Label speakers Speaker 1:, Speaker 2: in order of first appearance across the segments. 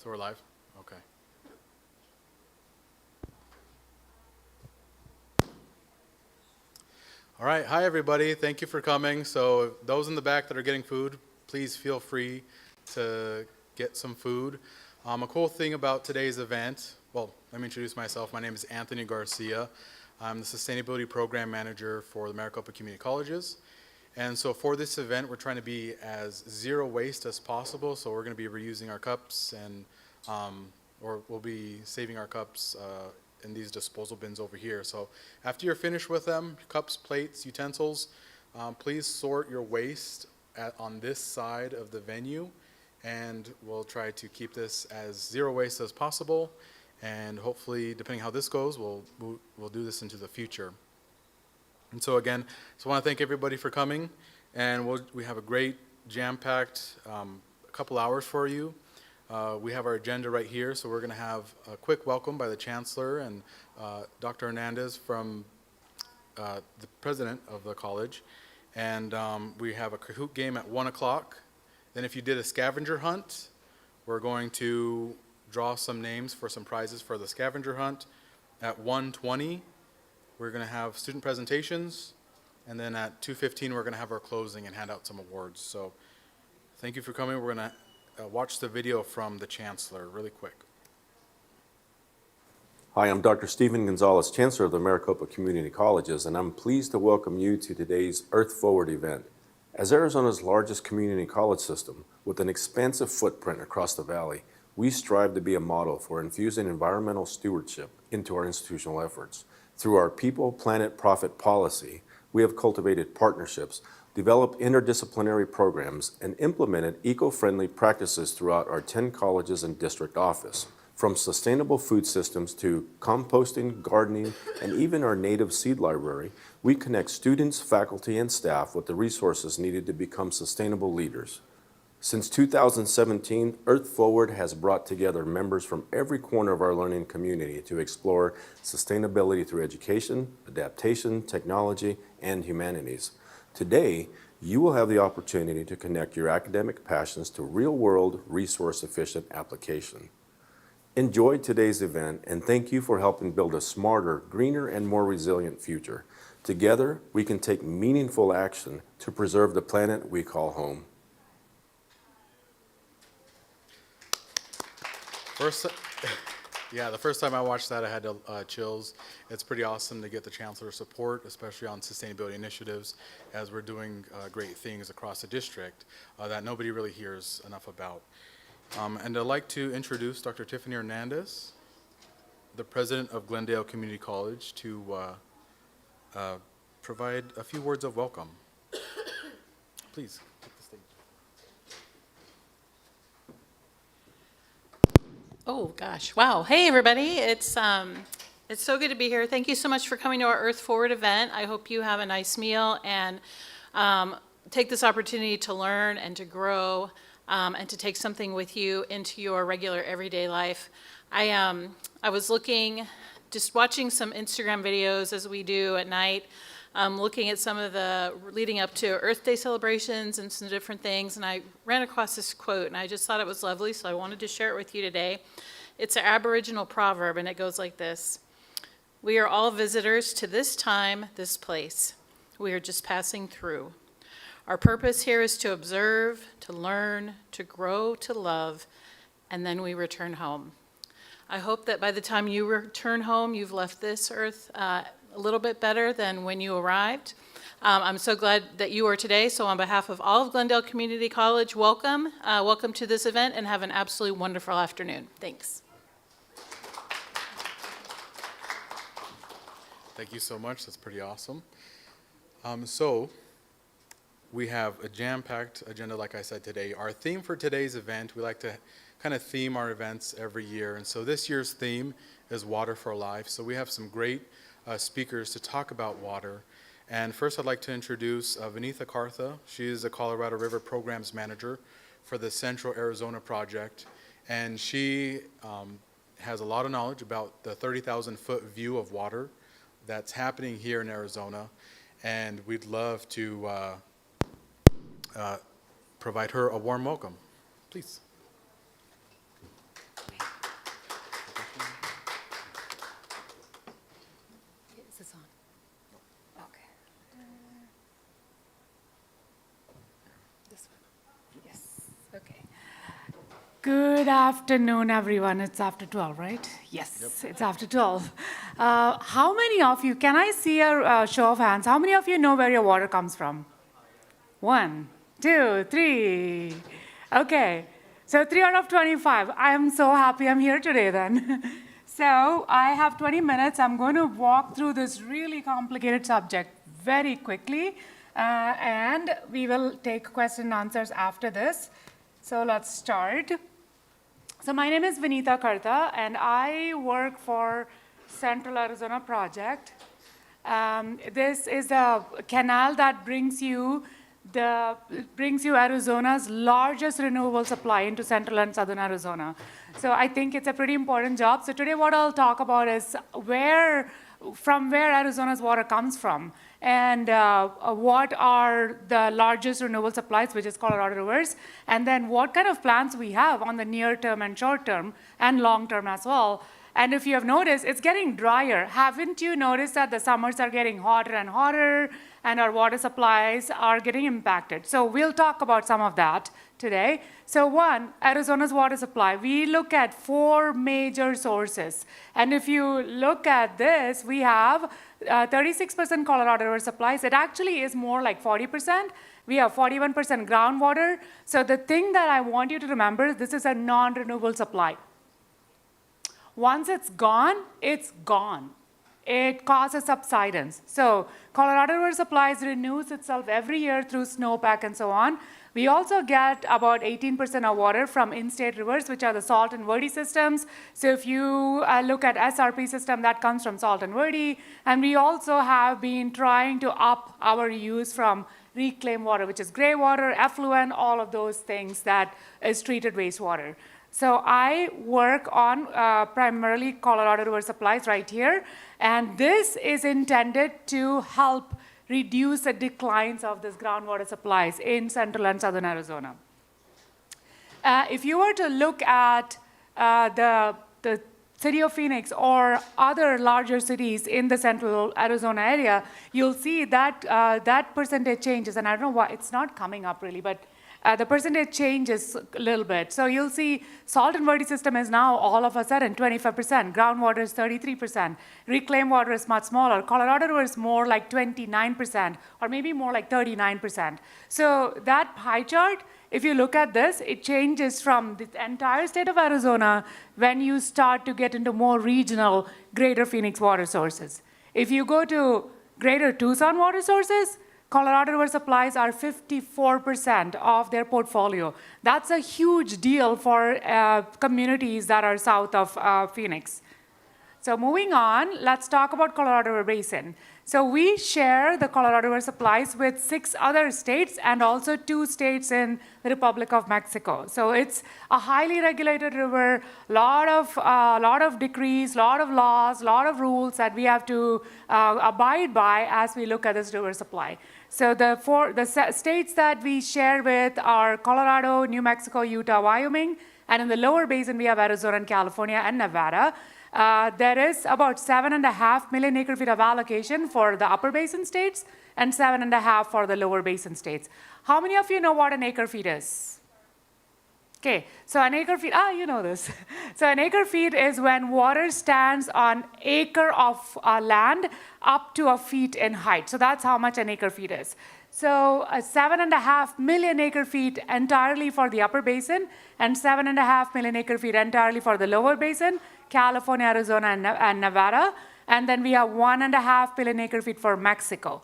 Speaker 1: So we're live? Okay. All right. Hi, everybody. Thank you for coming. So those in the back that are getting food, please feel free to get some food. A cool thing about today's event, well, let me introduce myself. My name is Anthony Garcia. I'm the Sustainability Program Manager for the Maricopa Community Colleges. And so for this event, we're trying to be as zero waste as possible. So we're going to be reusing our cups and or we'll be saving our cups in these disposal bins over here. So after you're finished with them, cups, plates, utensils, please sort your waste on this side of the venue, and we'll try to keep this as zero waste as possible. And hopefully, depending how this goes, we'll do this into the future. And so again, just want to thank everybody for coming, and we have a great jam-packed couple hours for you. We have our agenda right here, so we're going to have a quick welcome by the Chancellor and Dr. Hernandez from the President of the college. And we have a Kahoot game at 1 o'clock. Then if you did a scavenger hunt, we're going to draw some names for some prizes for the scavenger hunt. At 1:20, we're going to have student presentations. And then at 2:15, we're going to have our closing and hand out some awards. So thank you for coming. We're going to watch the video from the Chancellor really quick.
Speaker 2: Hi, I'm Dr. Stephen Gonzalez, Chancellor of the Maricopa Community Colleges, and I'm pleased to welcome you to today's Earth Forward event. As Arizona's largest community college system, with an expansive footprint across the valley, we strive to be a model for infusing environmental stewardship into our institutional efforts. Through our People, Planet, Profit policy, we have cultivated partnerships, developed interdisciplinary programs, and implemented eco-friendly practices throughout our 10 colleges and district office. From sustainable food systems to composting, gardening, and even our native seed library, we connect students, faculty, and staff with the resources needed to become sustainable leaders. Since 2017, Earth Forward has brought together members from every corner of our learning community to explore sustainability through education, adaptation, technology, and humanities. Today, you will have the opportunity to connect your academic passions to real-world, resource-efficient application. Enjoy today's event, and thank you for helping build a smarter, greener, and more resilient future. Together, we can take meaningful action to preserve the planet we call home.
Speaker 1: The first time I watched that, I had chills. It's pretty awesome to get the Chancellor's support, especially on sustainability initiatives, as we're doing great things across the district that nobody really hears enough about. And I'd like to introduce Dr. Tiffany Hernandez, the President of Glendale Community College, to provide a few words of welcome. Please, take the stage.
Speaker 3: Oh gosh, wow. Hey everybody, it's so good to be here. Thank you so much for coming to our Earth Forward event. I hope you have a nice meal and take this opportunity to learn and to grow and to take something with you into your regular everyday life. I was just watching some Instagram videos as we do at night, looking at some of the leading up to Earth Day celebrations and some different things, and I ran across this quote, and I just thought it was lovely, so I wanted to share it with you today. It's an Aboriginal proverb, and it goes like this: "We are all visitors to this time, this place. We are just passing through. Our purpose here is to observe, to learn, to grow, to love, and then we return home." I hope that by the time you return home, you've left this earth a little bit better than when you arrived. I'm so glad that you are today. So on behalf of all of Glendale Community College, welcome. Welcome to this event, and have an absolutely wonderful afternoon. Thanks.
Speaker 1: Thank you so much. That's pretty awesome. So we have a jam-packed agenda, like I said, today. Our theme for today's event, we like to kind of theme our events every year. And so this year's theme is Water for Life. So we have some great speakers to talk about water. And first I'd like to introduce Vinitha Kartha. She is a Colorado River Programs Manager for the Central Arizona Project. And she has a lot of knowledge about the 30,000-foot view of water that's happening here in Arizona. And we'd love to provide her a warm welcome. Please.
Speaker 4: Good afternoon, everyone. It's after 12, right? Yes, it's after 12. How many of you, can I see a show of hands? How many of you know where your water comes from? 1, 2, 3. Okay, so 3 out of 25. I am so happy I'm here today then. So I have 20 minutes. I'm going to walk through this really complicated subject very quickly, and we will take question and answers after this. So let's start. So my name is Vinita Karta, and I work for Central Arizona Project. This is a canal that brings you Arizona's largest renewable supply into central and southern Arizona. So I think it's a pretty important job. So today what I'll talk about is from where Arizona's water comes from, and what are the largest renewable supplies, which is Colorado rivers, and then what kind of plans we have on the near term and short term and long term as well. And if you have noticed, it's getting drier. Haven't you noticed that the summers are getting hotter and hotter, and our water supplies are getting impacted? So we'll talk about some of that today. So one, Arizona's water supply. We look at 4 major sources. And if you look at this, we have 36% Colorado River supplies. It actually is more like 40%. We have 41% groundwater. So the thing that I want you to remember is this is a non-renewable supply. Once it's gone, it's gone. It causes subsidence. So Colorado River supplies renews itself every year through snowpack and so on. We also get about 18% of water from in-state rivers, which are the Salt and Verde systems. So if you look at SRP system, that comes from Salt and Verde. And we also have been trying to up our use from reclaimed water, which is gray water, effluent, all of those things that is treated wastewater. So I work on primarily Colorado River supplies right here, and this is intended to help reduce the declines of these groundwater supplies in central and southern Arizona. If you were to look at the city of Phoenix or other larger cities in the central Arizona area, you'll see that that percentage changes, and I don't know why it's not coming up really, but the percentage changes a little bit. So you'll see Salt and Verde system is now all of a sudden 25%. Groundwater is 33%. Reclaimed water is much smaller. Colorado River is more like 29%, or maybe more like 39%. So that pie chart, if you look at this, it changes from the entire state of Arizona when you start to get into more regional greater Phoenix water sources. If you go to greater Tucson water sources, Colorado River supplies are 54% of their portfolio. That's a huge deal for communities that are south of Phoenix. So moving on, let's talk about Colorado River Basin. So we share the Colorado River supplies with 6 other states and also 2 states in the Republic of Mexico. So it's a highly regulated river, lot of decrees, lot of laws, lot of rules that we have to abide by as we look at this river supply. So the states that we share with are Colorado, New Mexico, Utah, Wyoming, and in the lower basin we have Arizona and California and Nevada. There is about 7.5 million acre feet of allocation for the upper basin states and 7.5 for the lower basin states. How many of you know what an acre feet is? Okay, so an acre feet, you know this. So an acre feet is when water stands on acre of land up to a feet in height. So that's how much an acre feet is. So 7.5 million acre feet entirely for the upper basin and 7.5 million acre feet entirely for the lower basin, California, Arizona, and Nevada. And then we have 1.5 billion acre feet for Mexico.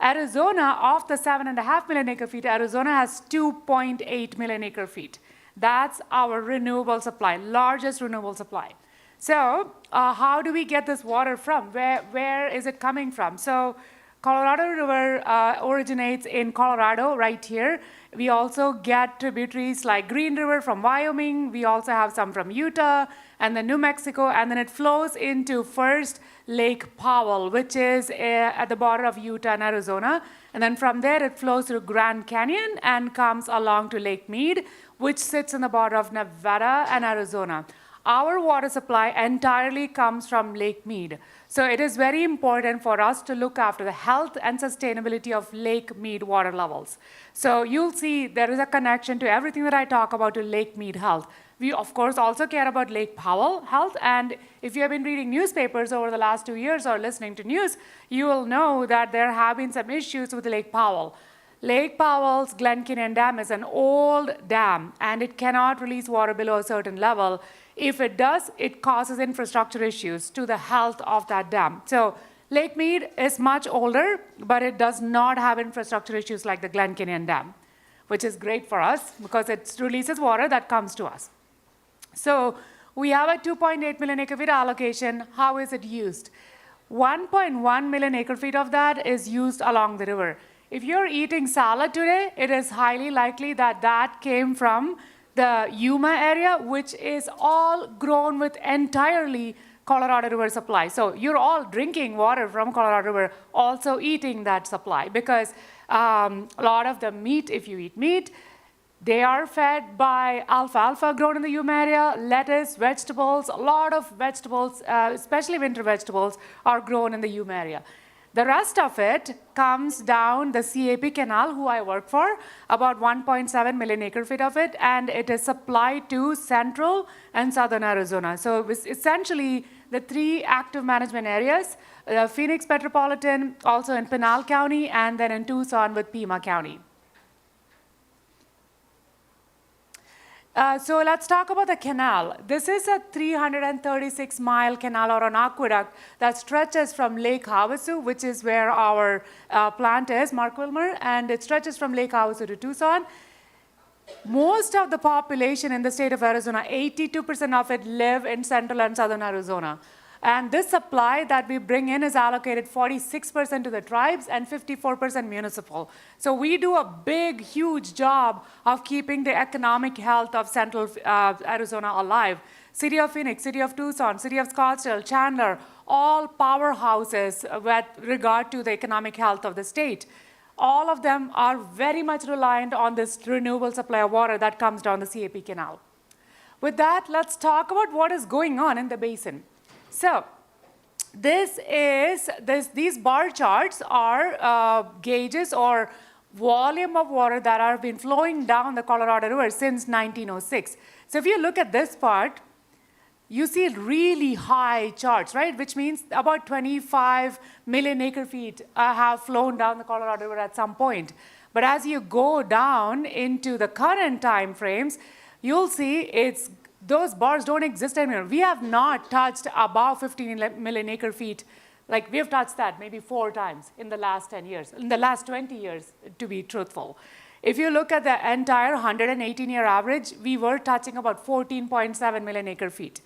Speaker 4: Arizona, of the 7.5 million acre feet, Arizona has 2.8 million acre feet. That's our renewable supply, largest renewable supply. So how do we get this water from? Where is it coming from? So Colorado River originates in Colorado right here. We also get tributaries like Green River from Wyoming. We also have some from Utah and then New Mexico, and then it flows into first Lake Powell, which is at the border of Utah and Arizona. And then from there, it flows through Grand Canyon and comes along to Lake Mead, which sits in the border of Nevada and Arizona. our water supply entirely comes from Lake Mead. So it is very important for us to look after the health and sustainability of Lake Mead water levels. So you'll see there is a connection to everything that I talk about to Lake Mead health. We, of course, also care about Lake Powell health. And if you have been reading newspapers over the last 2 years or listening to news, you will know that there have been some issues with Lake Powell. Lake Powell's Glen Canyon Dam is an old dam, and it cannot release water below a certain level. If it does, it causes infrastructure issues to the health of that dam. So Lake Mead is much older, but it does not have infrastructure issues like the Glen Canyon Dam, which is great for us because it releases water that comes to us. So we have a 2.8 million acre feet allocation. How is it used? 1.1 million acre feet of that is used along the river. If you're eating salad today, it is highly likely that that came from the Yuma area, which is all grown with entirely Colorado River supply. So you're all drinking water from Colorado River, also eating that supply, because a lot of the meat, if you eat meat, they are fed by alfalfa grown in the Yuma area, lettuce, vegetables, a lot of vegetables, especially winter vegetables, are grown in the Yuma area. The rest of it comes down the CAP canal, who I work for, about 1.7 million acre feet of it, and it is supplied to central and southern Arizona. So essentially, the 3 active management areas, Phoenix Metropolitan, also in Pinal County, and then in Tucson with Pima County. So let's talk about the canal. This is a 336-mile canal or an aqueduct that stretches from Lake Havasu, which is where our plant is, Mark Wilmer, and it stretches from Lake Havasu to Tucson. Most of the population in the state of Arizona, 82% of it, live in central and southern Arizona. And this supply that we bring in is allocated 46% to the tribes and 54% municipal. So we do a big, huge job of keeping the economic health of central Arizona alive. City of Phoenix, City of Tucson, City of Scottsdale, Chandler, all powerhouses with regard to the economic health of the state. All of them are very much reliant on this renewable supply of water that comes down the CAP canal. With that, let's talk about what is going on in the basin. So these bar charts are gauges or volume of water that have been flowing down the Colorado River since 1906. So if you look at this part, you see really high charts, right? Which means about 25 million acre feet have flown down the Colorado River at some point. But as you go down into the current time frames, you'll see those bars don't exist anymore. We have not touched above 15 million acre feet. Like, we have touched that maybe 4 times in the last 10 years, in the last 20 years, to be truthful. If you look at the entire 118-year average, we were touching about 14.7 million acre feet.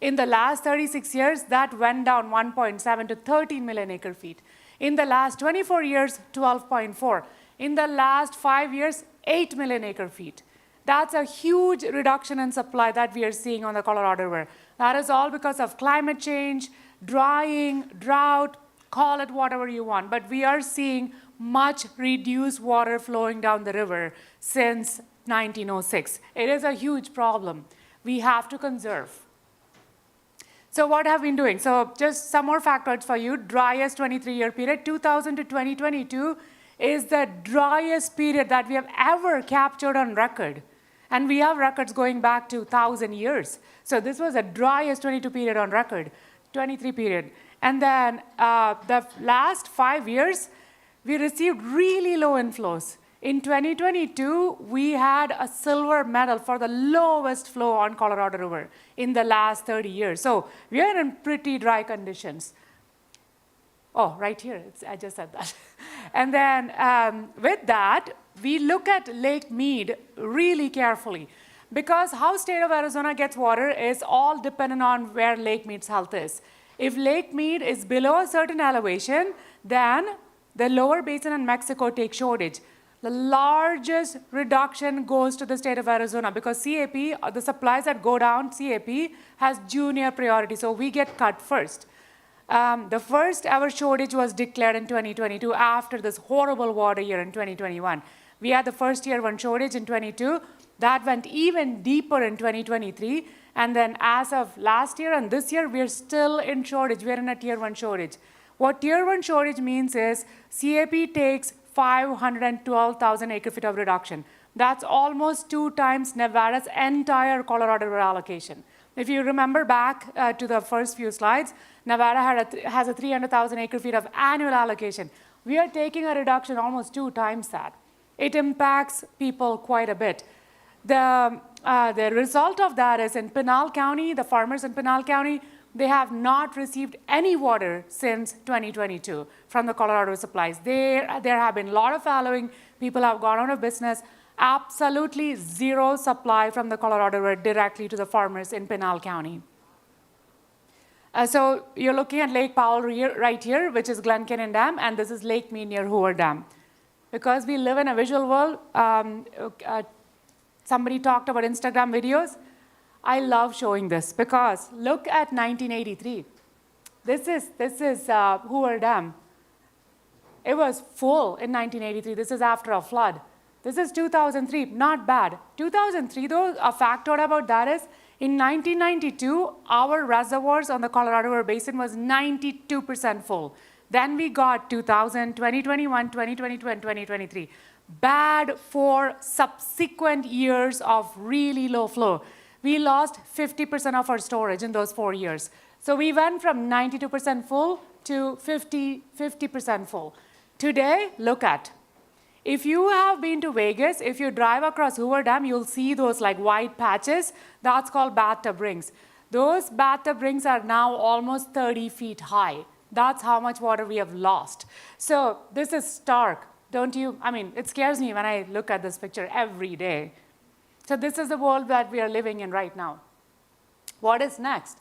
Speaker 4: In the last 36 years, that went down 1.7 to 13 million acre feet. In the last 24 years, 12.4. In the last 5 years, 8 million acre feet. That's a huge reduction in supply that we are seeing on the Colorado River. That is all because of climate change, drying, drought, call it whatever you want. But we are seeing much reduced water flowing down the river since 1906. It is a huge problem. We have to conserve. So what have we been doing? So just some more factoids for you. Driest 23-year period, 2000 to 2022, is the driest period that we have ever captured on record. And we have records going back to 1,000 years. So this was the driest 22 period on record, 23 period. And then the last 5 years, we received really low inflows. In 2022, we had a silver medal for the lowest flow on Colorado River in the last 30 years. So we are in pretty dry conditions. Oh, right here, I just said that. And then with that, we look at Lake Mead really carefully, because how state of Arizona gets water is all dependent on where Lake Mead's health is. If Lake Mead is below a certain elevation, then the lower basin in Mexico takes shortage. The largest reduction goes to the state of Arizona because CAP, the supplies that go down CAP, has junior priority, so we get cut first. The first ever shortage was declared in 2022 after this horrible water year in 2021. We had the first year one shortage in 22. That went even deeper in 2023. And then as of last year and this year, we're still in shortage. We're in a tier 1 shortage. What tier 1 shortage means is CAP takes 512,000 acre-feet of reduction. That's almost 2 times Nevada's entire Colorado River allocation. If you remember back to the first few slides, Nevada has a 300,000 acre-feet of annual allocation. We are taking a reduction almost 2 times that. It impacts people quite a bit. The result of that is in Pinal County, the farmers in Pinal County, they have not received any water since 2022 from the Colorado supplies. There have been a lot of fallowing. People have gone out of business. Absolutely zero supply from the Colorado River directly to the farmers in Pinal County. So you're looking at Lake Powell right here, which is Glen Canyon Dam, and this is Lake Mead near Hoover Dam. Because we live in a visual world, somebody talked about Instagram videos. I love showing this because look at 1983. This is Hoover Dam. It was full in 1983. This is after a flood. This is 2003, not bad. 2003 though, a factor about that is, in 1992, our reservoirs on the Colorado River Basin was 92% full. Then we got 2000, 2021, 2022, and 2023. Bad for subsequent years of really low flow. We lost 50% of our storage in those 4 years. So we went from 92% full to 50% full. Today, look at. If you have been to Vegas, if you drive across Hoover Dam, you'll see those like white patches. That's called bathtub rings. Those bathtub rings are now almost 30 feet high. That's how much water we have lost. So this is stark, don't you? I mean, it scares me when I look at this picture every day. So this is the world that we are living in right now. What is next?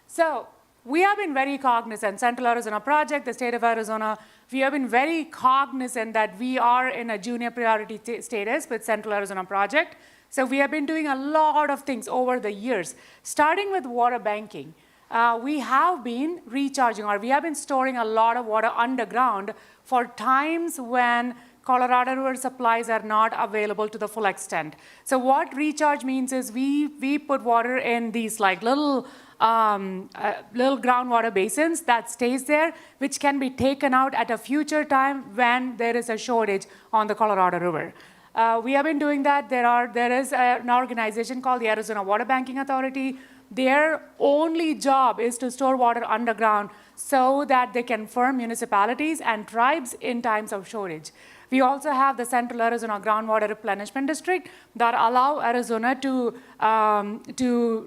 Speaker 4: So we have been very cognizant, Central Arizona Project, the state of Arizona, we have been very cognizant that we are in a junior priority status with Central Arizona Project. So we have been doing a lot of things over the years, starting with water banking. We have been recharging, or we have been storing a lot of water underground for times when Colorado River supplies are not available to the full extent. So what recharge means is we put water in these like little groundwater basins that stays there, which can be taken out at a future time when there is a shortage on the Colorado River. We have been doing that. There is an organization called the Arizona Water Banking Authority. Their only job is to store water underground so that they can farm municipalities and tribes in times of shortage. We also have the Central Arizona Groundwater Replenishment District that allow Arizona to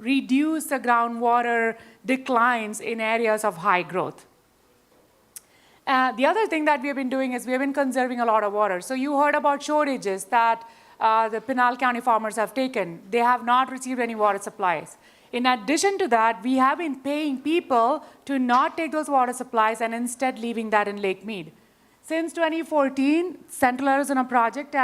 Speaker 4: reduce the groundwater declines in areas of high growth. The other thing that we have been doing is we have been conserving a lot of water. So you heard about shortages that the Pinal County farmers have taken. They have not received any water supplies. In addition to that, we have been paying people to not take those water supplies and instead leaving that in Lake Mead. Since 2014, Central Arizona Project,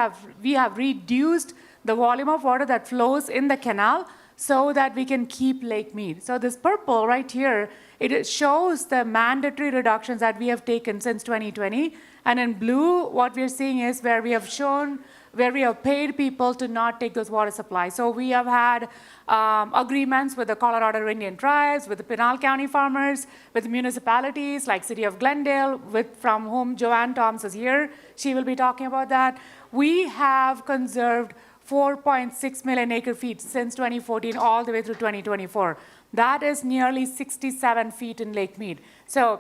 Speaker 4: we have reduced the volume of water that flows in the canal so that we can keep Lake Mead. So this purple right here, it shows the mandatory reductions that we have taken since 2020. And in blue, what we're seeing is where we have paid people to not take those water supplies. So we have had agreements with the Colorado Indian tribes, with the Pinal County farmers, with municipalities like City of Glendale, from whom Joanne Toms is here. She will be talking about that. We have conserved 4.6 million acre feet since 2014 all the way through 2024. That is nearly 67 feet in Lake Mead. So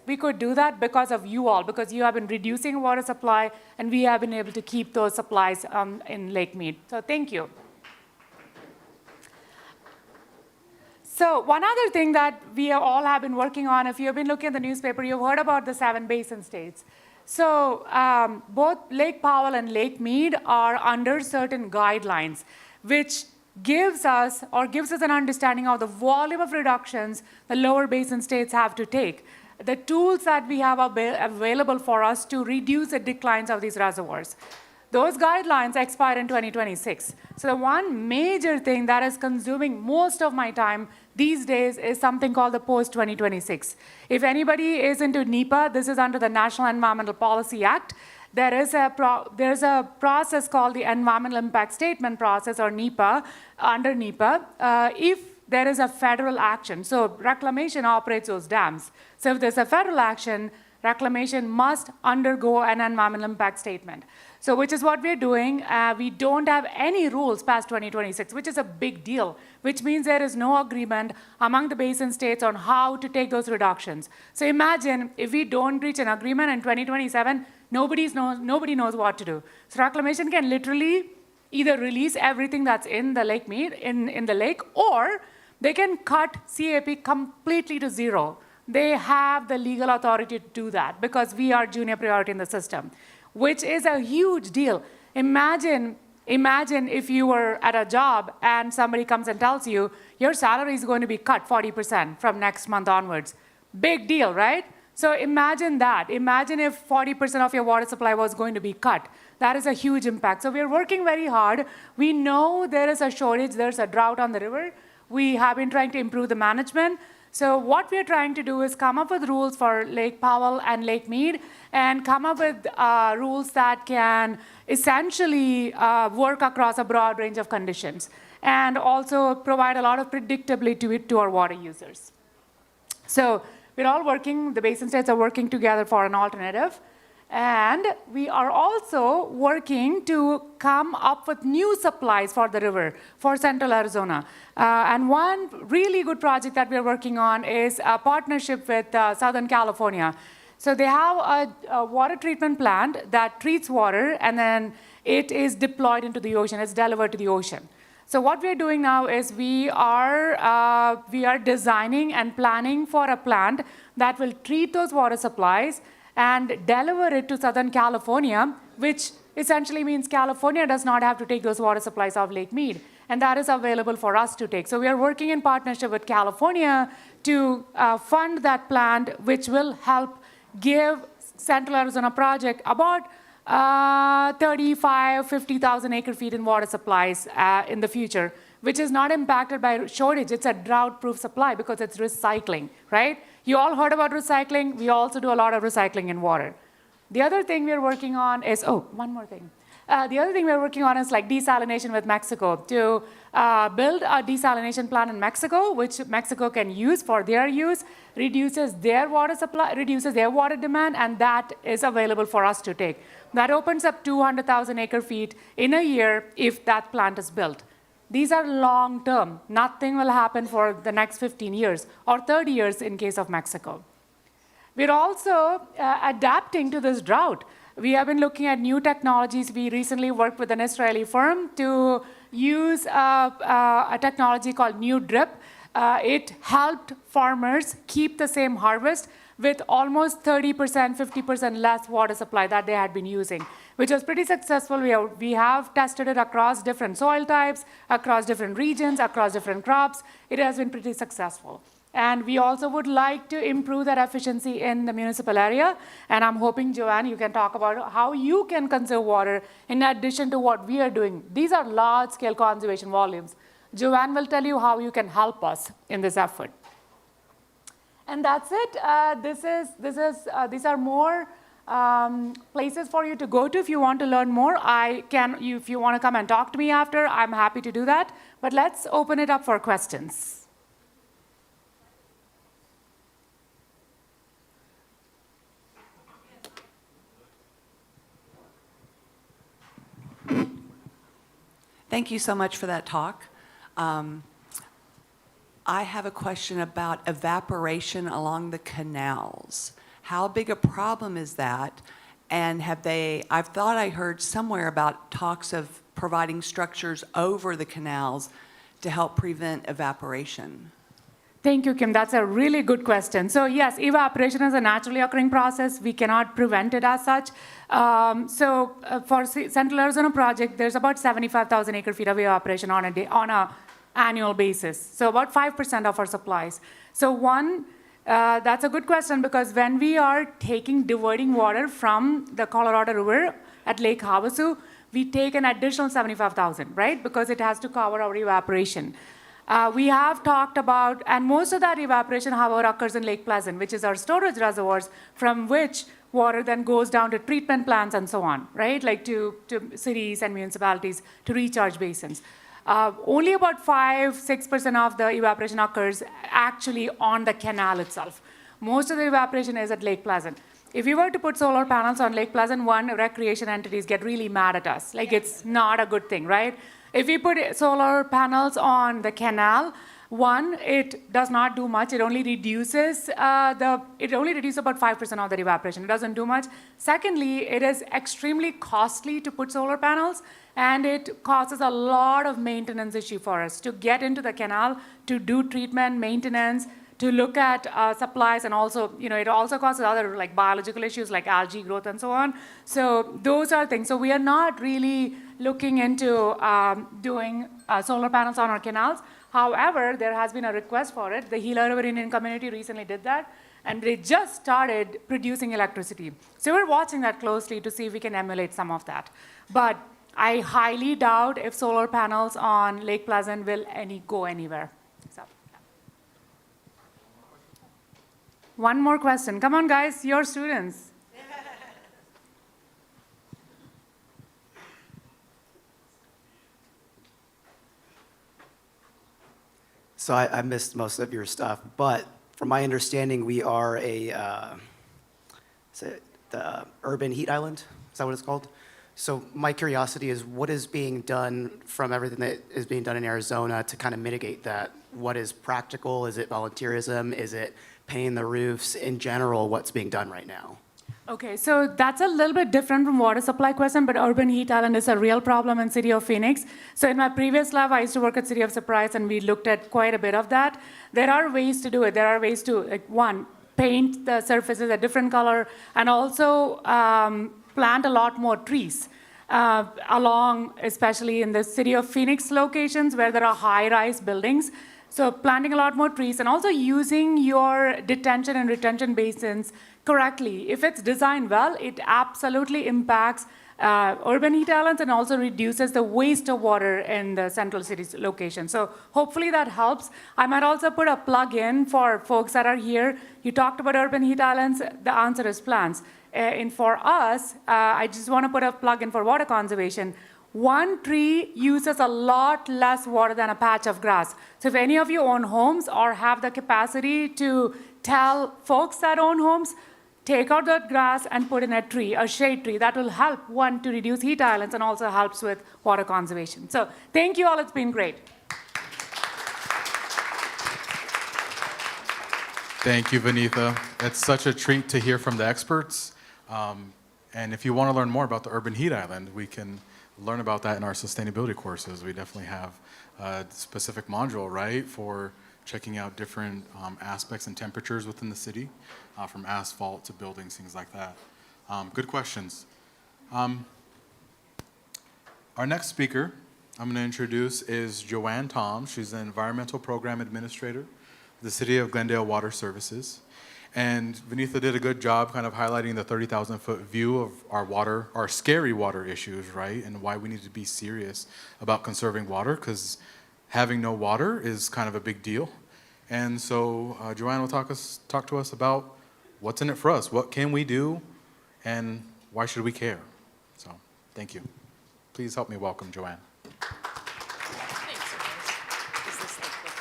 Speaker 4: we could do that because of you all, because you have been reducing water supply, and we have been able to keep those supplies in Lake Mead. So thank you. So one other thing that we all have been working on, if you've been looking at the newspaper, you've heard about the 7 basin states. So both Lake Powell and Lake Mead are under certain guidelines, which gives us an understanding of the volume of reductions the lower basin states have to take, the tools that we have available for us to reduce the declines of these reservoirs. Those guidelines expire in 2026. So the one major thing that is consuming most of my time these days is something called the post-2026. If anybody is into NEPA, this is under the National Environmental Policy Act. There's a process called the Environmental Impact Statement process, or NEPA, under NEPA. If there is a federal action. So reclamation operates those dams. So if there's a federal action, reclamation must undergo an environmental impact statement. So which is what we're doing. We don't have any rules past 2026, which is a big deal, which means there is no agreement among the basin states on how to take those reductions. So imagine if we don't reach an agreement in 2027, nobody knows what to do. So reclamation can literally either release everything that's in the Lake Mead, in the lake, or they can cut CAP completely to zero. They have the legal authority to do that because we are junior priority in the system, which is a huge deal. Imagine if you were at a job and somebody comes and tells you your salary is going to be cut 40% from next month onwards. Big deal, right? So imagine that. Imagine if 40% of your water supply was going to be cut. That is a huge impact. So we're working very hard. We know there is a shortage, there's a drought on the river. We have been trying to improve the management. So what we're trying to do is come up with rules for Lake Powell and Lake Mead and come up with rules that can essentially work across a broad range of conditions and also provide a lot of predictability to our water users. So we're all working, the basin states are working together for an alternative. And we are also working to come up with new supplies for the river, for central Arizona. And one really good project that we're working on is a partnership with Southern California. So they have a water treatment plant that treats water, and then it is deployed into the ocean. It's delivered to the ocean. So what we're doing now is we are designing and planning for a plant that will treat those water supplies and deliver it to Southern California, which essentially means California does not have to take those water supplies of Lake Mead. And that is available for us to take. So we are working in partnership with California to fund that plant, which will help give Central Arizona Project about 50,000 acre feet in water supplies in the future, which is not impacted by shortage. It's a drought-proof supply because it's recycling, right? You all heard about recycling. We also do a lot of recycling in water. The other thing we're working on is, one more thing. The other thing we're working on is like desalination with Mexico to build a desalination plant in Mexico, which Mexico can use for their use, reduces their water supply, reduces their water demand, and that is available for us to take. That opens up 200,000 acre feet in a year if that plant is built. These are long-term. Nothing will happen for the next 15 years or 30 years in case of Mexico. We're also adapting to this drought. We have been looking at new technologies. We recently worked with an Israeli firm to use a technology called New Drip. It helped farmers keep the same harvest with almost 30%, 50% less water supply that they had been using, which was pretty successful. We have tested it across different soil types, across different regions, across different crops. It has been pretty successful. And we also would like to improve that efficiency in the municipal area. And I'm hoping, Joanne, you can talk about how you can conserve water in addition to what we are doing. These are large-scale conservation volumes. Joanne will tell you how you can help us in this effort. And that's it. These are more places for you to go to if you want to learn more. If you want to come and talk to me after, I'm happy to do that. But let's open it up for questions.
Speaker 5: Thank you so much for that talk. I have a question about evaporation along the canals. How big a problem is that? And I've thought I heard somewhere about talks of providing structures over the canals to help prevent evaporation.
Speaker 4: Thank you, Kim. That's a really good question. So yes, evaporation is a naturally occurring process. We cannot prevent it as such. For Central Arizona Project, there's about 75,000 acre feet of evaporation on a annual basis. So about 5% of our supplies. So that's a good question because when we are diverting water from the Colorado River at Lake Havasu, we take an additional 75,000, right? Because it has to cover our evaporation. We have talked about, and most of that evaporation, however, occurs in Lake Pleasant, which is our storage reservoirs from which water then goes down to treatment plants and so on, right? Like to cities and municipalities to recharge basins. Only about 5-6% of the evaporation occurs actually on the canal itself. Most of the evaporation is at Lake Pleasant. If we were to put solar panels on Lake Pleasant, one, recreation entities get really mad at us. Like, it's not a good thing, right? If we put solar panels on the canal, one, it does not do much. It only reduces about 5% of the evaporation. It doesn't do much. Secondly, it is extremely costly to put solar panels, and it causes a lot of maintenance issue for us to get into the canal, to do treatment, maintenance, to look at supplies, and also, it also causes other like biological issues like algae growth and so on. So those are things. So we are not really looking into doing solar panels on our canals. However, there has been a request for it. The Gila River Indian community recently did that, and they just started producing electricity. So we're watching that closely to see if we can emulate some of that. But I highly doubt if solar panels on Lake Pleasant will go anywhere. So. One more question. Come on, guys, you're students.
Speaker 6: So I missed most of your stuff, but from my understanding, we are the urban heat island? Is that what it's called? So my curiosity is what is being done from everything that is being done in Arizona to kind of mitigate that? What is practical? Is it volunteerism? Is it painting the roofs? In general, what's being done right now?
Speaker 4: Okay, so that's a little bit different from water supply question, but urban heat island is a real problem in City of Phoenix. So in my previous lab, I used to work at City of Surprise, and we looked at quite a bit of that. There are ways to do it. There are ways to, like, one, paint the surfaces a different color, and also plant a lot more trees along, especially in the City of Phoenix locations where there are high-rise buildings. So planting a lot more trees, and also using your detention and retention basins correctly. If it's designed well, it absolutely impacts urban heat islands and also reduces the waste of water in the central city's location. So hopefully that helps. I might also put a plug in for folks that are here. You talked about urban heat islands. The answer is plants. And for us, I just want to put a plug in for water conservation. One tree uses a lot less water than a patch of grass. So if any of you own homes or have the capacity to tell folks that own homes, take out that grass and put in a tree, a shade tree. That will help, one, to reduce heat islands and also helps with water conservation. So thank you all. It's been great.
Speaker 1: Thank you, Vinitha. It's such a treat to hear from the experts. And if you want to learn more about the urban heat island, we can learn about that in our sustainability courses. We definitely have a specific module, right, for checking out different aspects and temperatures within the city, from asphalt to buildings, things like that. Good questions. Our next speaker I'm going to introduce is Joanne Tom. She's the Environmental Program Administrator of the City of Glendale Water Services. And Vinitha did a good job kind of highlighting the 30,000-foot view of our scary water issues, right? And why we need to be serious about conserving water, because having no water is kind of a big deal. And so Joanne will talk to us about what's in it for us. What can we do, and why should we care? So thank you. Please help me welcome Joanne.
Speaker 7: Thanks, guys. Is this like what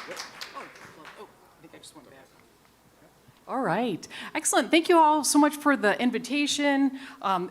Speaker 7: you want? Oh, I think I just went back. All right, excellent. Thank you all so much for the invitation.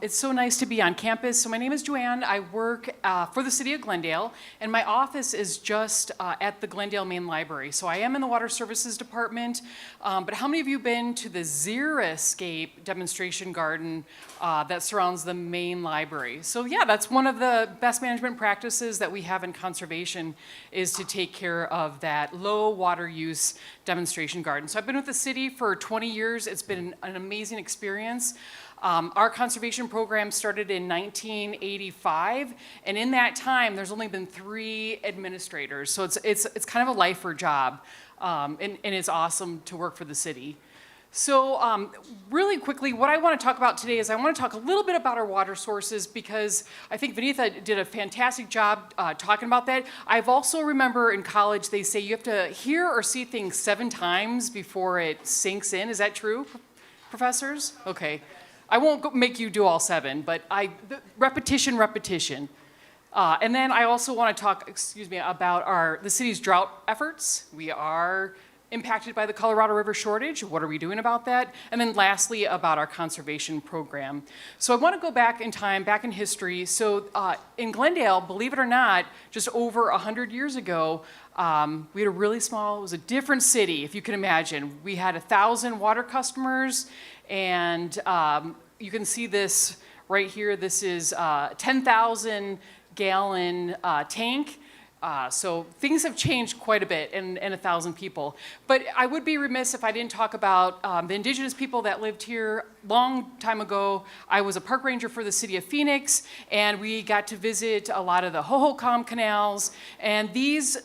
Speaker 7: It's so nice to be on campus. So my name is Joanne. I work for the City of Glendale, and my office is just at the Glendale Main Library. So I am in the Water Services Department, but how many of you have been to the Xeriscape demonstration garden that surrounds the main library? So yeah, that's one of the best management practices that we have in conservation, is to take care of that low water use demonstration garden. So I've been with the city for 20 years. It's been an amazing experience. Our conservation program started in 1985, and in that time, there's only been 3 administrators. So it's kind of a lifer job, and it's awesome to work for the city. So really quickly, what I want to talk about today is I want to talk a little bit about our water sources, because I think Vinitha did a fantastic job talking about that. I've also remember in college they say you have to hear or see things 7 times before it sinks in. Is that true, professors? Okay. I won't make you do all 7, but repetition. And then I also want to talk, about the city's drought efforts. We are impacted by the Colorado River shortage. What are we doing about that? And then lastly, about our conservation program. So I want to go back in time, back in history. So in Glendale, believe it or not, just over 100 years ago, we had a really small, it was a different city, if you can imagine. We had 1,000 water customers, and you can see this right here. This is a 10,000 gallon tank. So things have changed quite a bit in 1,000 people. But I would be remiss if I didn't talk about the indigenous people that lived here long time ago. I was a park ranger for the city of Phoenix, and we got to visit a lot of the Hohokam canals. And these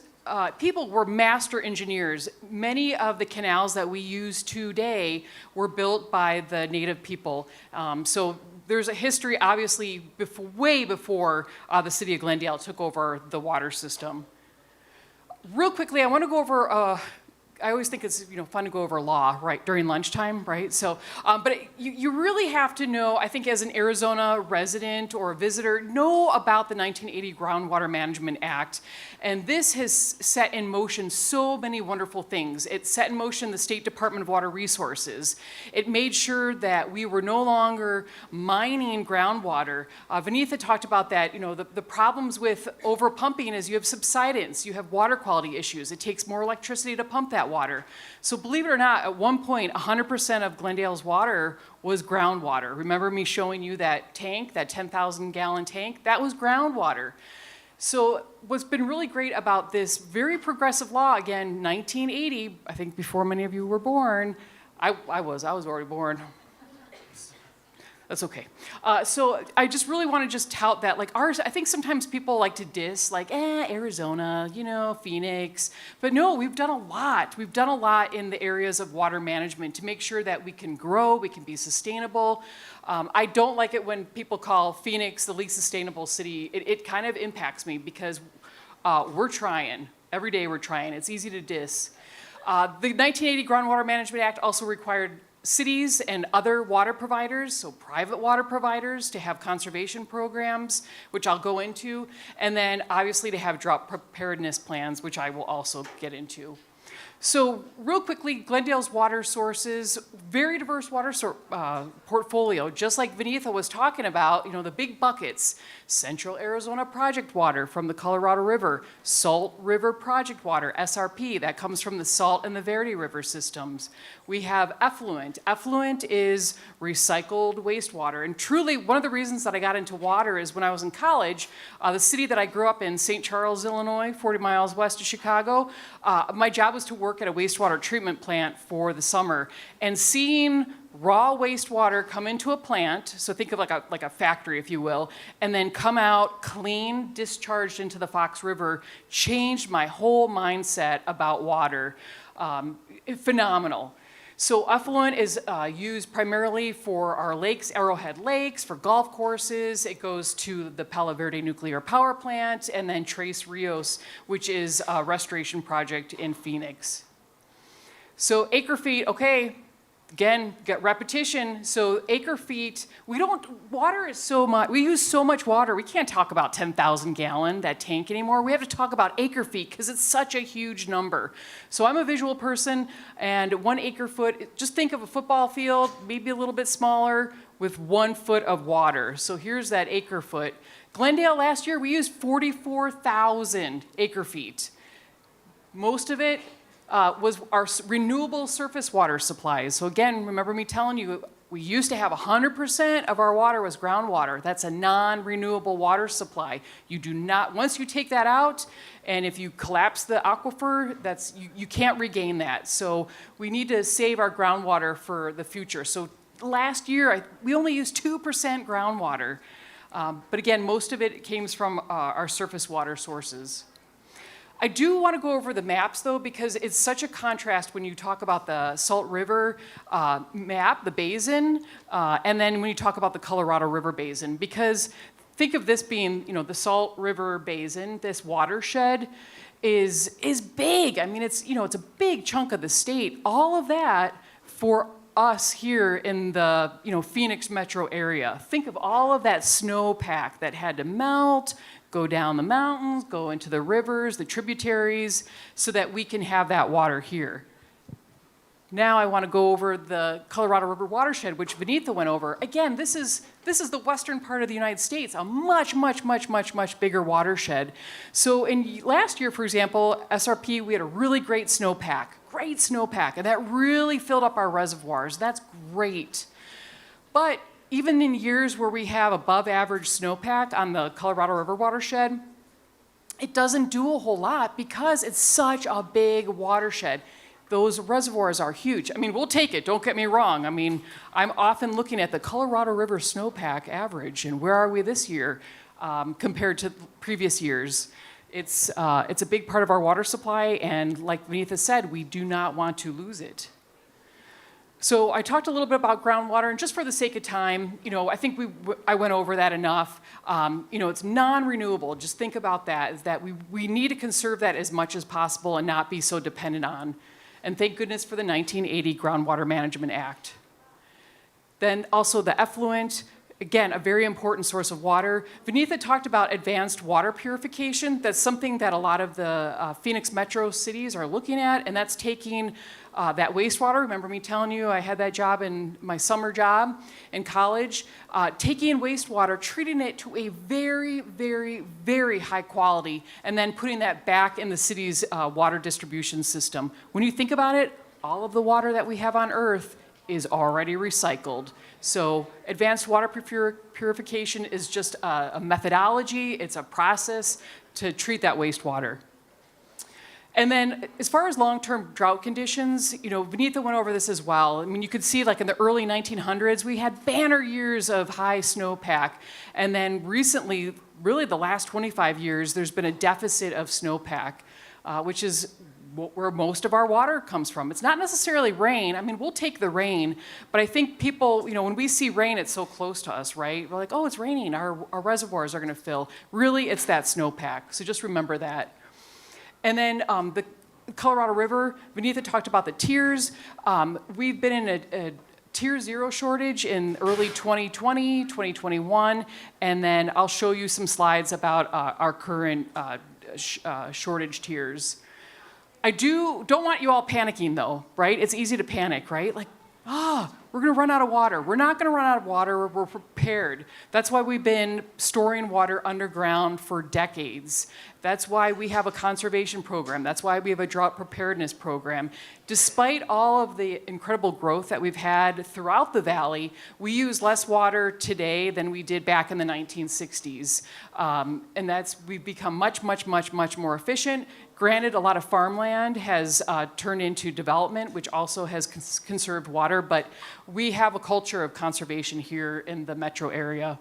Speaker 7: people were master engineers. Many of the canals that we use today were built by the native people. So there's a history, obviously, way before the city of Glendale took over the water system. Real quickly, I want to go over, I always think it's fun to go over law, right, during lunchtime, right? So, but you really have to know, I think as an Arizona resident or a visitor, know about the 1980 Groundwater Management Act. And this has set in motion so many wonderful things. It set in motion the State Department of Water Resources. It made sure that we were no longer mining groundwater. Vinitha talked about that. The problems with overpumping is you have subsidence, you have water quality issues. It takes more electricity to pump that water. So believe it or not, at one point, 100% of Glendale's water was groundwater. Remember me showing you that tank, that 10,000 gallon tank? That was groundwater. So what's been really great about this very progressive law, again, 1980, I think before many of you were born, I was already born. That's okay. So I just really want to just tout that, like ours, I think sometimes people like to diss, like, Arizona, Phoenix. But no, we've done a lot. We've done a lot in the areas of water management to make sure that we can grow, we can be sustainable. I don't like it when people call Phoenix the least sustainable city. It kind of impacts me because we're trying. Every day we're trying. It's easy to diss. The 1980 Groundwater Management Act also required cities and other water providers, so private water providers, to have conservation programs, which I'll go into, and then obviously to have drought preparedness plans, which I will also get into. So real quickly, Glendale's water sources, very diverse water portfolio, just like Vinitha was talking about, the big buckets, Central Arizona Project water from the Colorado River, Salt River Project water, SRP, that comes from the Salt and the Verde River systems. We have effluent. Effluent is recycled wastewater. And truly, one of the reasons that I got into water is when I was in college, the city that I grew up in, St. Charles, Illinois, 40 miles west of Chicago, my job was to work at a wastewater treatment plant for the summer. And seeing raw wastewater come into a plant, so think of like a factory, if you will, and then come out clean, discharged into the Fox River, changed my whole mindset about water. Phenomenal. So effluent is used primarily for our lakes, Arrowhead Lakes, for golf courses. It goes to the Palo Verde Nuclear Power Plant, and then Tres Rios, which is a restoration project in Phoenix. So acre feet, okay, again, get repetition. So acre feet, water is so much, we use so much water, we can't talk about 10,000 gallon, that tank anymore. We have to talk about acre feet because it's such a huge number. So I'm a visual person, and 1 acre foot, just think of a football field, maybe a little bit smaller, with 1 foot of water. So here's that acre foot. Glendale last year, we used 44,000 acre feet. Most of it was our renewable surface water supplies. So again, remember me telling you, we used to have 100% of our water was groundwater. That's a non-renewable water supply. You do not, once you take that out, and if you collapse the aquifer, you can't regain that. So we need to save our groundwater for the future. So last year, we only used 2% groundwater. But again, most of it came from our surface water sources. I do want to go over the maps, though, because it's such a contrast when you talk about the Salt River map, the basin, and then when you talk about the Colorado River Basin. Because think of this being, the Salt River Basin, this watershed is big. I mean, it's a big chunk of the state. All of that for us here in the Phoenix metro area. Think of all of that snowpack that had to melt, go down the mountains, go into the rivers, the tributaries, so that we can have that water here. Now I want to go over the Colorado River watershed, which Vinitha went over. Again, this is the western part of the United States, a much, much, much, much, much bigger watershed. So last year, for example, SRP, we had a really great snowpack, and that really filled up our reservoirs. That's great. But even in years where we have above average snowpack on the Colorado River watershed, it doesn't do a whole lot because it's such a big watershed. Those reservoirs are huge. I mean, we'll take it, don't get me wrong. I mean, I'm often looking at the Colorado River snowpack average, and where are we this year compared to previous years? It's a big part of our water supply, and like Vinitha said, we do not want to lose it. So I talked a little bit about groundwater, and just for the sake of time, I think I went over that enough. It's non-renewable. Just think about that, is that we need to conserve that as much as possible and not be so dependent on. And thank goodness for the 1980 Groundwater Management Act. Then also the effluent, again, a very important source of water. Vinitha talked about advanced water purification. That's something that a lot of the Phoenix metro cities are looking at, and that's taking that wastewater. Remember me telling you I had that job in my summer job in college, taking wastewater, treating it to a very, very, very high quality, and then putting that back in the city's water distribution system. When you think about it, all of the water that we have on Earth is already recycled. So advanced water purification is just a methodology, it's a process to treat that wastewater. And then as far as long-term drought conditions, Vinitha went over this as well. I mean, you could see like in the early 1900s, we had banner years of high snowpack. And then recently, really the last 25 years, there's been a deficit of snowpack, which is where most of our water comes from. It's not necessarily rain. I mean, we'll take the rain, but I think people, when we see rain, it's so close to us, right? We're like, oh, it's raining, our reservoirs are gonna fill. Really, it's that snowpack, so just remember that. And then the Colorado River, Vinitha talked about the tiers. We've been in a tier 0 shortage in early 2020, 2021, and then I'll show you some slides about our current shortage tiers. I don't want you all panicking though, right? It's easy to panic, right? Like, we're gonna run out of water. We're not gonna run out of water, we're prepared. That's why we've been storing water underground for decades. That's why we have a conservation program. That's why we have a drought preparedness program. Despite all of the incredible growth that we've had throughout the valley, we use less water today than we did back in the 1960s. And we've become much, much, much, much more efficient. Granted, a lot of farmland has turned into development, which also has conserved water, but we have a culture of conservation here in the metro area.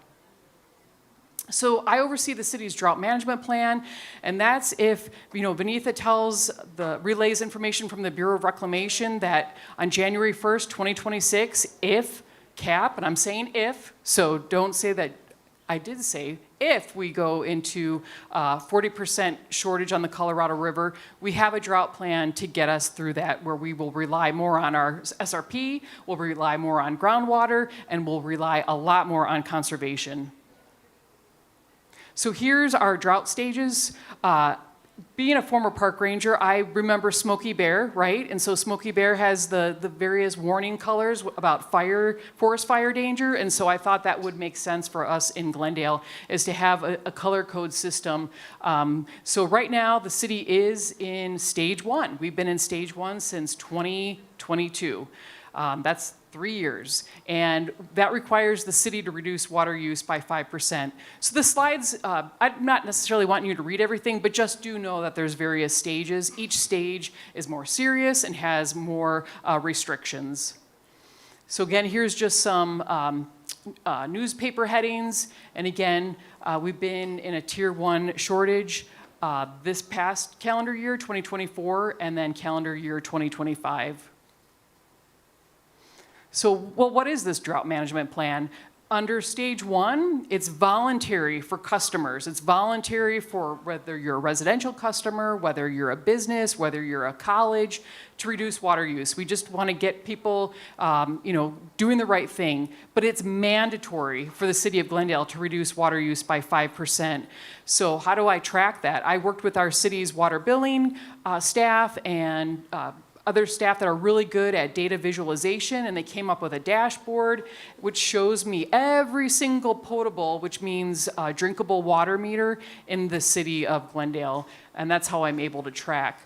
Speaker 7: So I oversee the city's drought management plan, and that's if, Vinitha relays information from the Bureau of Reclamation that on January 1st, 2026, if CAP, and I'm saying if, so don't say that I did say, if we go into 40% shortage on the Colorado River, we have a drought plan to get us through that, where we will rely more on our SRP, we'll rely more on groundwater, and we'll rely a lot more on conservation. So here's our drought stages. Being a former park ranger, I remember Smokey Bear, right? And so Smokey Bear has the various warning colors about forest fire danger, and so I thought that would make sense for us in Glendale, is to have a color code system. So right now, the city is in stage 1. We've been in stage 1 since 2022. That's 3 years, and that requires the city to reduce water use by 5%. So the slides, I'm not necessarily wanting you to read everything, but just do know that there's various stages. Each stage is more serious and has more restrictions. So again, here's just some newspaper headings, and again, we've been in a tier 1 shortage this past calendar year, 2024, and then calendar year 2025. So, well, what is this drought management plan? under stage one, it's voluntary for customers. It's voluntary for whether you're a residential customer, whether you're a business, whether you're a college, to reduce water use. We just want to get people, doing the right thing. But it's mandatory for the city of Glendale to reduce water use by 5%. So how do I track that? I worked with our city's water billing staff and other staff that are really good at data visualization, and they came up with a dashboard which shows me every single potable, which means drinkable water meter in the city of Glendale, and that's how I'm able to track.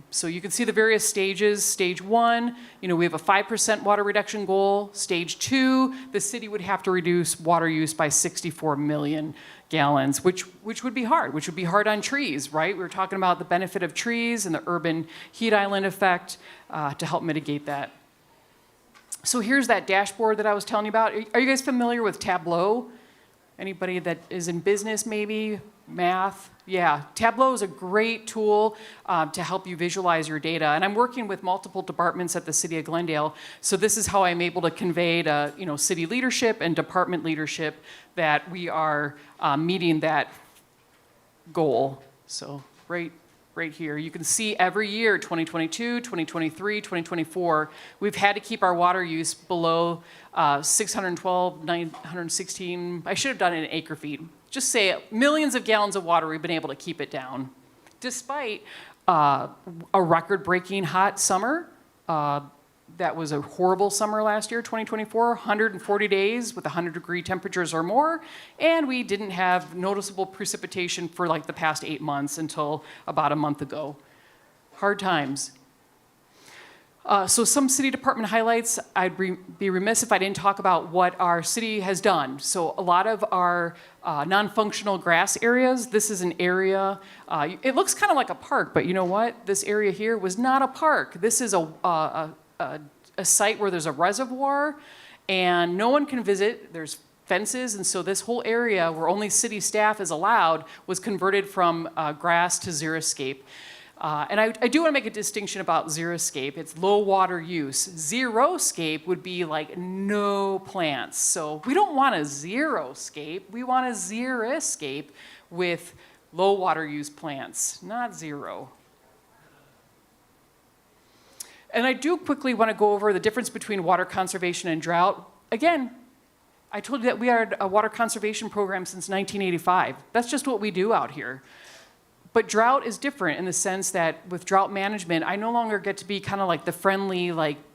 Speaker 7: So you can see the various stages. Stage one, we have a 5% water reduction goal. Stage two, the city would have to reduce water use by 64 million gallons, which would be hard on trees, right? We were talking about the benefit of trees and the urban heat island effect to help mitigate that. So here's that dashboard that I was telling you about. Are you guys familiar with Tableau? Anybody that is in business maybe? Math? Yeah, Tableau is a great tool to help you visualize your data. And I'm working with multiple departments at the City of Glendale. So this is how I'm able to convey to city leadership and department leadership that we are meeting that goal. So right here, you can see every year, 2022, 2023, 2024, we've had to keep our water use below 612, 916, I should have done it in acre feet. Just say millions of gallons of water, we've been able to keep it down. Despite a record-breaking hot summer, that was a horrible summer last year, 2024, 140 days with 100-degree temperatures or more, and we didn't have noticeable precipitation for like the past 8 months until about a month ago. Hard times. So some city department highlights, I'd be remiss if I didn't talk about what our city has done. So a lot of our non-functional grass areas, this is an area, it looks kind of like a park, but you know what? This area here was not a park. This is a site where there's a reservoir and no one can visit. There's fences, and so this whole area where only city staff is allowed was converted from grass to xeriscape. And I do want to make a distinction about xeriscape. It's low water use. Zeroscape would be like no plants. So we don't want a zeroscape. We want a xeriscape with low water use plants, not zero. And I do quickly want to go over the difference between water conservation and drought. Again, I told you that we had a water conservation program since 1985. That's just what we do out here. But drought is different in the sense that with drought management, I no longer get to be kind of like the friendly,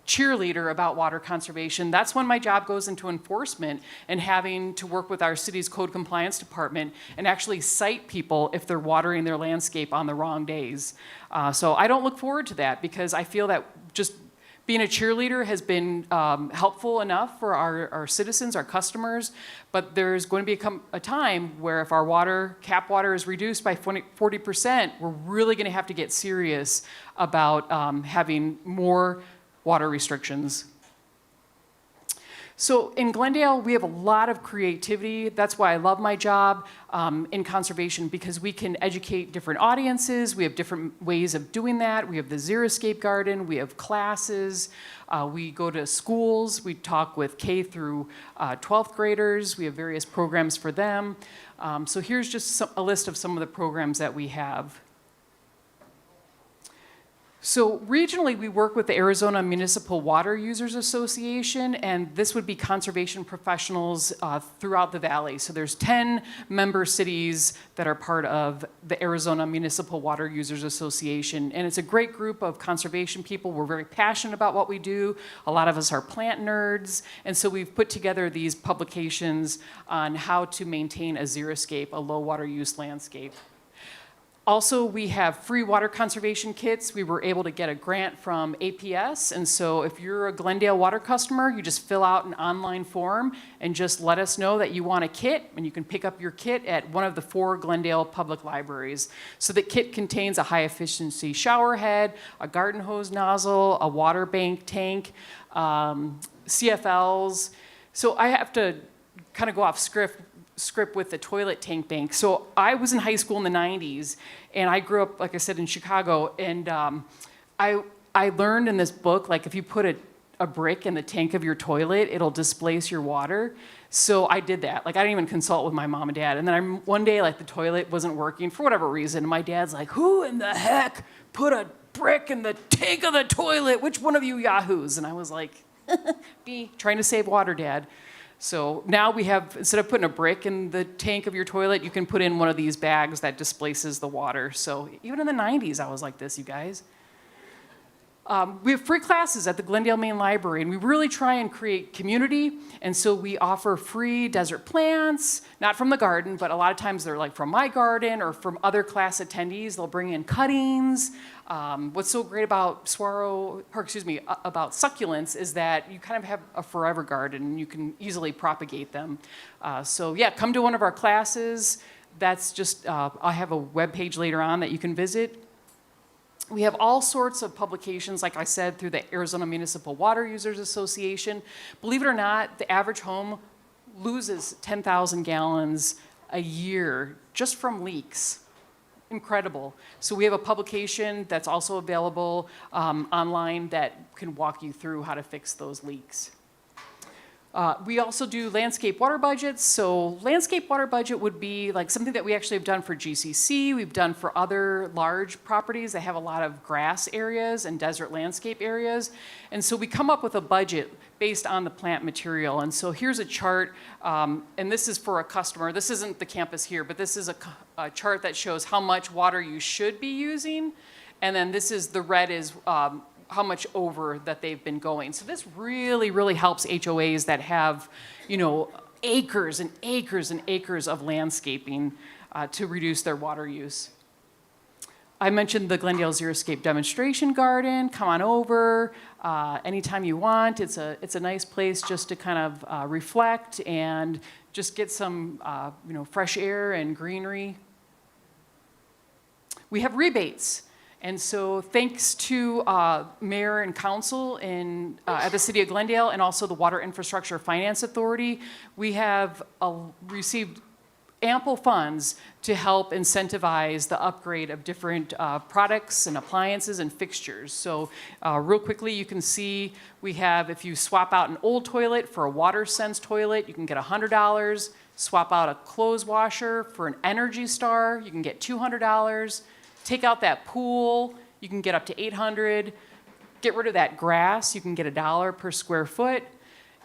Speaker 7: cheerleader about water conservation. That's when my job goes into enforcement and having to work with our city's code compliance department and actually cite people if they're watering their landscape on the wrong days. So I don't look forward to that because I feel that just being a cheerleader has been helpful enough for our citizens, our customers, but there's going to be a time where if our cap water is reduced by 40%, we're really going to have to get serious about having more water restrictions. So in Glendale, we have a lot of creativity. That's why I love my job in conservation, because we can educate different audiences. We have different ways of doing that. We have the Xeriscape Garden. We have classes. We go to schools. We talk with K through 12th graders. We have various programs for them. So here's just a list of some of the programs that we have. So regionally, we work with the Arizona Municipal Water Users Association, and this would be conservation professionals throughout the valley. So there's 10 member cities that are part of the Arizona Municipal Water Users Association, and it's a great group of conservation people. We're very passionate about what we do. A lot of us are plant nerds, and so we've put together these publications on how to maintain a xeriscape, a low water use landscape. Also, we have free water conservation kits. We were able to get a grant from APS, and so if you're a Glendale water customer, you just fill out an online form and just let us know that you want a kit, and you can pick up your kit at one of the 4 Glendale public libraries. So the kit contains a high-efficiency shower head, a garden hose nozzle, a water bank tank, CFLs. So I have to kind of go off script with the toilet tank bank. So I was in high school in the 90s, and I grew up, like I said, in Chicago, and I learned in this book, like if you put a brick in the tank of your toilet, it'll displace your water. So I did that. Like, I didn't even consult with my mom and dad. And then one day, like, the toilet wasn't working for whatever reason. And my dad's like, who in the heck put a brick in the tank of the toilet? Which one of you yahoos? And I was like, me, trying to save water, Dad. So now we have, instead of putting a brick in the tank of your toilet, you can put in one of these bags that displaces the water. So even in the 90s, I was like this, you guys. We have free classes at the Glendale Main Library, and we really try and create community. And so we offer free desert plants, not from the garden, but a lot of times they're like from my garden or from other class attendees. They'll bring in cuttings. What's so great about about succulents is that you kind of have a forever garden, and you can easily propagate them. So yeah, come to one of our classes. That's just, I have a webpage later on that you can visit. We have all sorts of publications, like I said, through the Arizona Municipal Water Users Association. Believe it or not, the average home loses 10,000 gallons a year just from leaks. Incredible. So we have a publication that's also available online that can walk you through how to fix those leaks. We also do landscape water budgets. So landscape water budget would be like something that we actually have done for GCC. We've done for other large properties that have a lot of grass areas and desert landscape areas. And so we come up with a budget based on the plant material. And so here's a chart, and this is for a customer. This isn't the campus here, but this is a chart that shows how much water you should be using. And then this is, the red is how much over that they've been going. So this really, really helps HOAs that have, you know, acres and acres and acres of landscaping to reduce their water use. I mentioned the Glendale Xeriscape demonstration garden. Come on over anytime you want. It's a nice place just to kind of reflect and just get some you know, fresh air and greenery. We have rebates. And so thanks to Mayor and Council at the City of Glendale and also the Water Infrastructure Finance Authority, we have received ample funds to help incentivize the upgrade of different products and appliances and fixtures. So real quickly, you can see we have, if you swap out an old toilet for a WaterSense toilet, you can get $100. Swap out a clothes washer for an Energy Star, you can get $200. Take out that pool, you can get up to $800. Get rid of that grass, you can get $1 per square foot.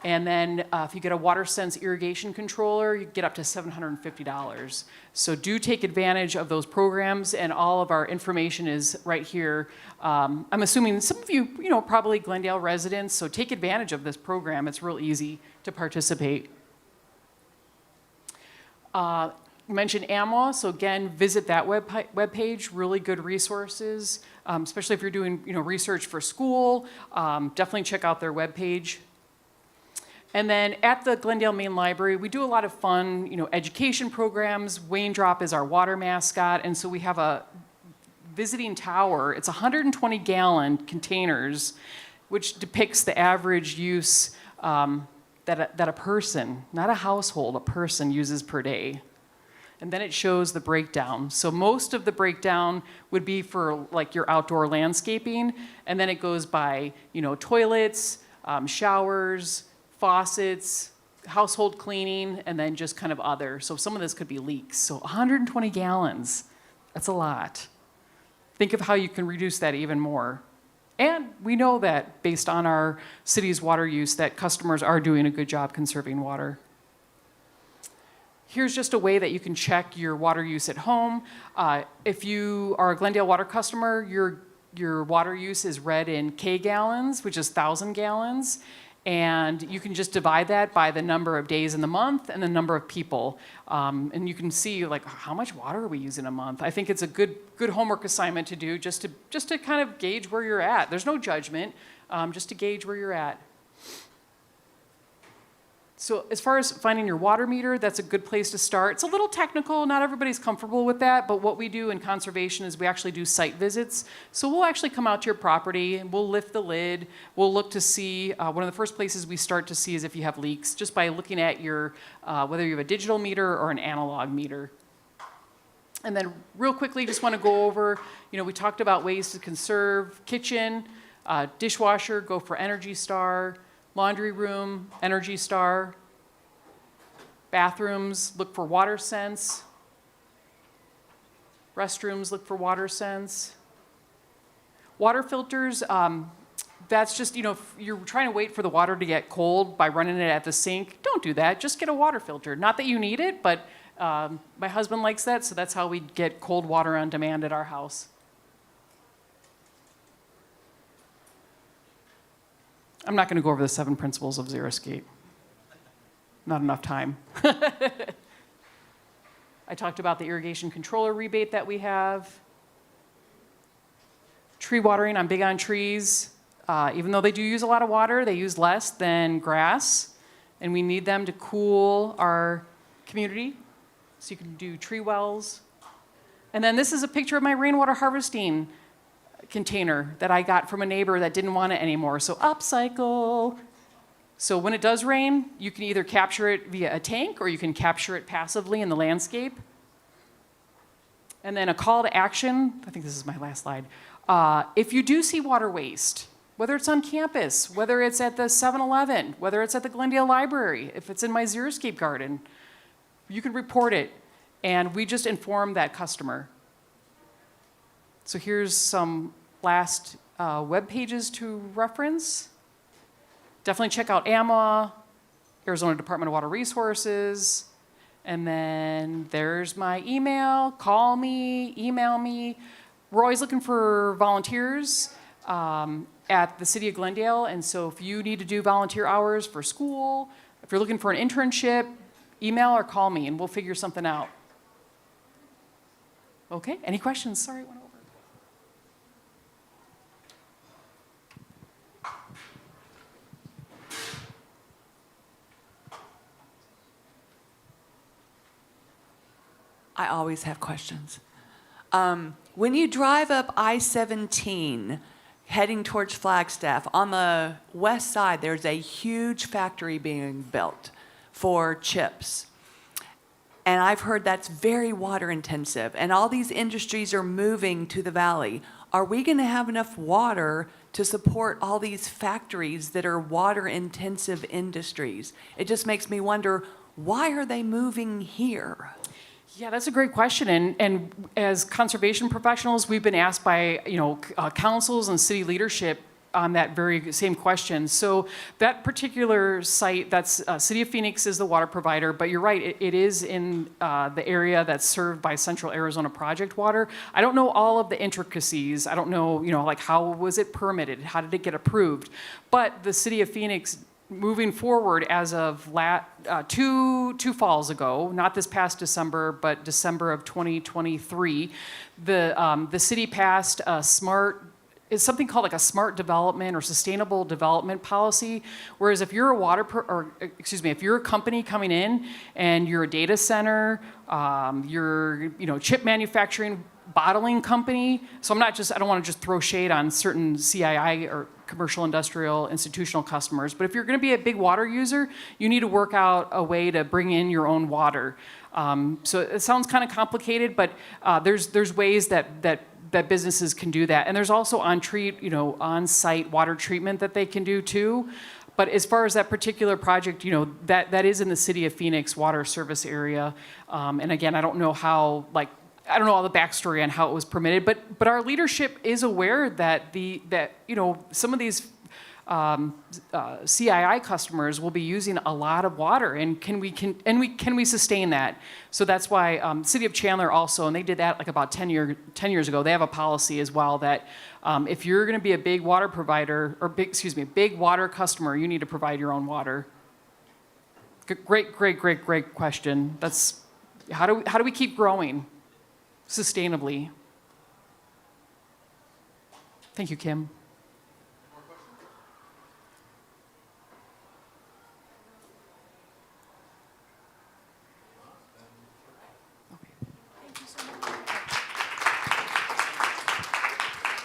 Speaker 7: And then if you get a WaterSense irrigation controller, you get up to $750. So do take advantage of those programs, and all of our information is right here. I'm assuming some of you, probably Glendale residents, so take advantage of this program. It's real easy to participate. Mentioned AMWA, so again, visit that webpage, really good resources, especially if you're doing research for school, definitely check out their webpage. And then at the Glendale Main Library, we do a lot of fun education programs. Wayne Drop is our water mascot, and so we have a visiting tower. It's 120-gallon containers, which depicts the average use that a person, not a household, a person uses per day. And then it shows the breakdown. So most of the breakdown would be for like your outdoor landscaping, and then it goes by toilets, showers, faucets, household cleaning, and then just kind of other. So some of this could be leaks. So 120 gallons, that's a lot. Think of how you can reduce that even more. And we know that based on our city's water use that customers are doing a good job conserving water. Here's just a way that you can check your water use at home. If you are a Glendale water customer, your water use is read in K gallons, which is 1,000 gallons. And you can just divide that by the number of days in the month and the number of people. And you can see like how much water are we using a month. I think it's a good homework assignment to do just to kind of gauge where you're at. There's no judgment, just to gauge where you're at. So as far as finding your water meter, that's a good place to start. It's a little technical, not everybody's comfortable with that, but what we do in conservation is we actually do site visits. So we'll actually come out to your property, and we'll lift the lid, we'll look to see, one of the first places we start to see is if you have leaks, just by looking at your, whether you have a digital meter or an analog meter. And then real quickly, just want to go over, we talked about ways to conserve, kitchen, Dishwasher, go for Energy Star. Laundry room, Energy Star. Bathrooms, look for WaterSense. Restrooms, look for WaterSense. Water filters, that's just, if you're trying to wait for the water to get cold by running it at the sink, don't do that. Just get a water filter. Not that you need it, but my husband likes that, so that's how we get cold water on demand at our house. I'm not going to go over the 7 principles of Xeriscape. Not enough time. I talked about the irrigation controller rebate that we have. Tree watering, I'm big on trees. Even though they do use a lot of water, they use less than grass, and we need them to cool our community. So you can do tree wells. And then this is a picture of my rainwater harvesting container that I got from a neighbor that didn't want it anymore. So upcycle. So when it does rain, you can either capture it via a tank or you can capture it passively in the landscape. And then a call to action, I think this is my last slide. If you do see water waste, whether it's on campus, whether it's at the 7-Eleven, whether it's at the Glendale Library, if it's in my Xeriscape garden, you can report it, and we just inform that customer. So here's some last web pages to reference. Definitely check out AMA, Arizona Department of Water Resources, and then there's my email. Call me, email me. We're always looking for volunteers at the City of Glendale, and so if you need to do volunteer hours for school, if you're looking for an internship, email or call me, and we'll figure something out. Okay, any questions? Sorry, I went over.
Speaker 5: I always have questions. When you drive up I-17 heading towards Flagstaff, on the west side, there's a huge factory being built for chips. And I've heard that's very water intensive, and all these industries are moving to the valley. Are we going to have enough water to support all these factories that are water intensive industries? It just makes me wonder, why are they moving here?
Speaker 7: Yeah, that's a great question. And as conservation professionals, we've been asked by councils and city leadership on that very same question. So that particular site, that's City of Phoenix is the water provider, but you're right, it is in the area that's served by Central Arizona Project Water. I don't know all of the intricacies. I don't know, like how was it permitted? How did it get approved? But the City of Phoenix, moving forward as of two falls ago, not this past December, but December of 2023, the city passed a it's something called like a smart development or sustainable development policy. Whereas if you're if you're a company coming in and you're a data center, you're chip manufacturing, bottling company. So I don't want to just throw shade on certain CII or commercial, industrial, institutional customers. But if you're going to be a big water user, you need to work out a way to bring in your own water. So it sounds kind of complicated, but there's ways that businesses can do that. And there's also on-site water treatment that they can do too. But as far as that particular project, that is in the City of Phoenix water service area. And again, I don't know how, I don't know all the backstory on how it was permitted, but our leadership is aware that some of these CII customers will be using a lot of water, and can we sustain that? So that's why City of Chandler also, and they did that like about 10 years ago. They have a policy as well that if you're going to be a big water provider or big water customer, you need to provide your own water. Great question. That's how do we keep growing sustainably? Thank you, Kim.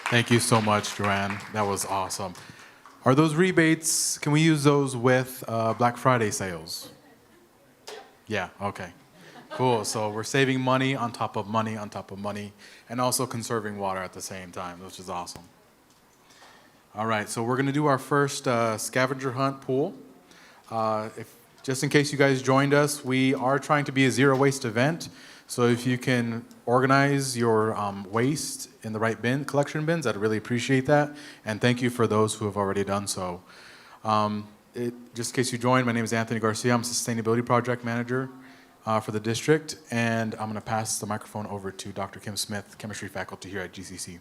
Speaker 1: Thank you so much, Joanne. That was awesome. Are those rebates, can we use those with Black Friday sales? Yeah, okay. Cool, so we're saving money on top of money on top of money, and also conserving water at the same time, which is awesome. All right, so we're going to do our first scavenger hunt pool. Just in case you guys joined us, we are trying to be a zero waste event. So if you can organize your waste in the right collection bins, I'd really appreciate that. And thank you for those who have already done so. Just in case you joined, my name is Anthony Garcia. I'm Sustainability Project Manager for the district. And I'm going to pass the microphone over to Dr. Kim Smith, chemistry faculty here at GCC.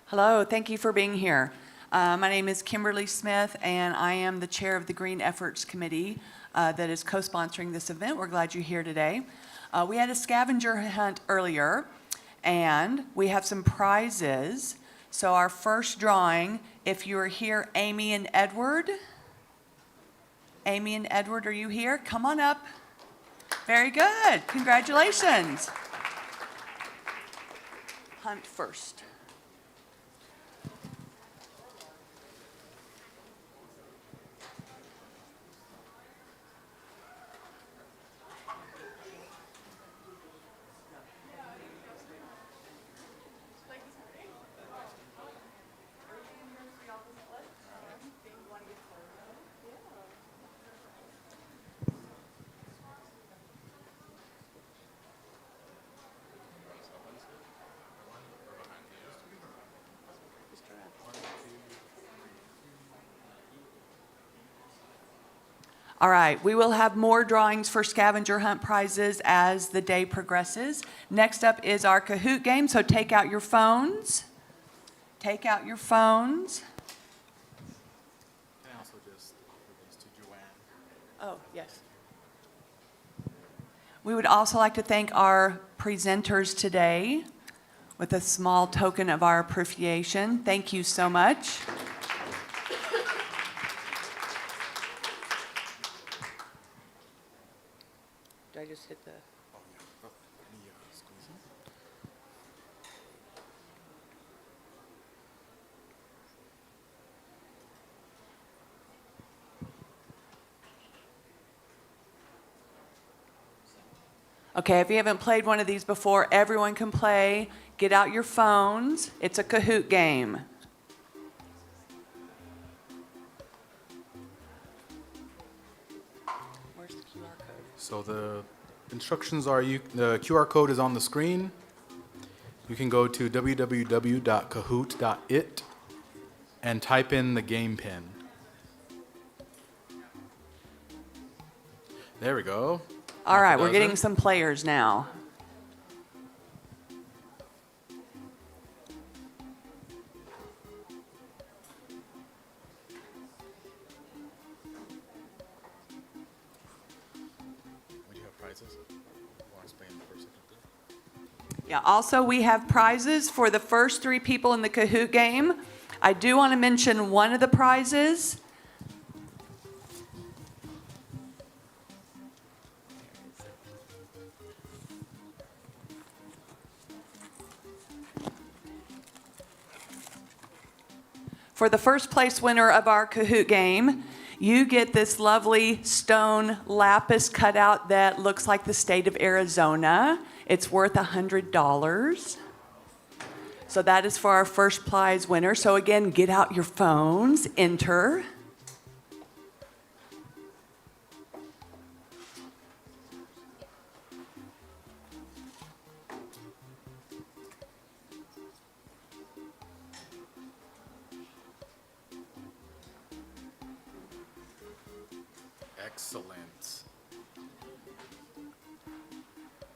Speaker 5: Hello, thank you for being here. My name is Kimberly Smith, and I am the chair of the Green Efforts Committee that is co-sponsoring this event. We're glad you're here today. We had a scavenger hunt earlier, and we have some prizes. So our first drawing, if you are here, Amy and Edward. Amy and Edward, are you here? Come on up. Very good. Congratulations. Hunt first. All right, we will have more drawings for scavenger hunt prizes as the day progresses. Next up is our Kahoot game, so take out your phones. Take out your phones.
Speaker 1: And also just give these to Joanne.
Speaker 5: Oh, yes. We would also like to thank our presenters today with a small token of our appreciation. Thank you so much. Did I just hit the... Okay, if you haven't played one of these before, everyone can play. Get out your phones. It's a Kahoot game. Where's the QR code?
Speaker 1: So the instructions are the QR code is on the screen. You can go to www.kahoot.it and type in the game pin. There we go.
Speaker 5: All right, we're
Speaker 1: Does
Speaker 5: getting
Speaker 1: it?
Speaker 5: some players now.
Speaker 1: We do have prizes. Want to explain the first second?
Speaker 5: Yeah, also we have prizes for the first 3 people in the Kahoot game. I do want to mention one of the prizes. For the first place winner of our Kahoot game, you get this lovely stone lapis cutout that looks like the state of Arizona. It's worth $100. So that is for our first prize winner. So again, get out your phones, enter.
Speaker 1: Excellent.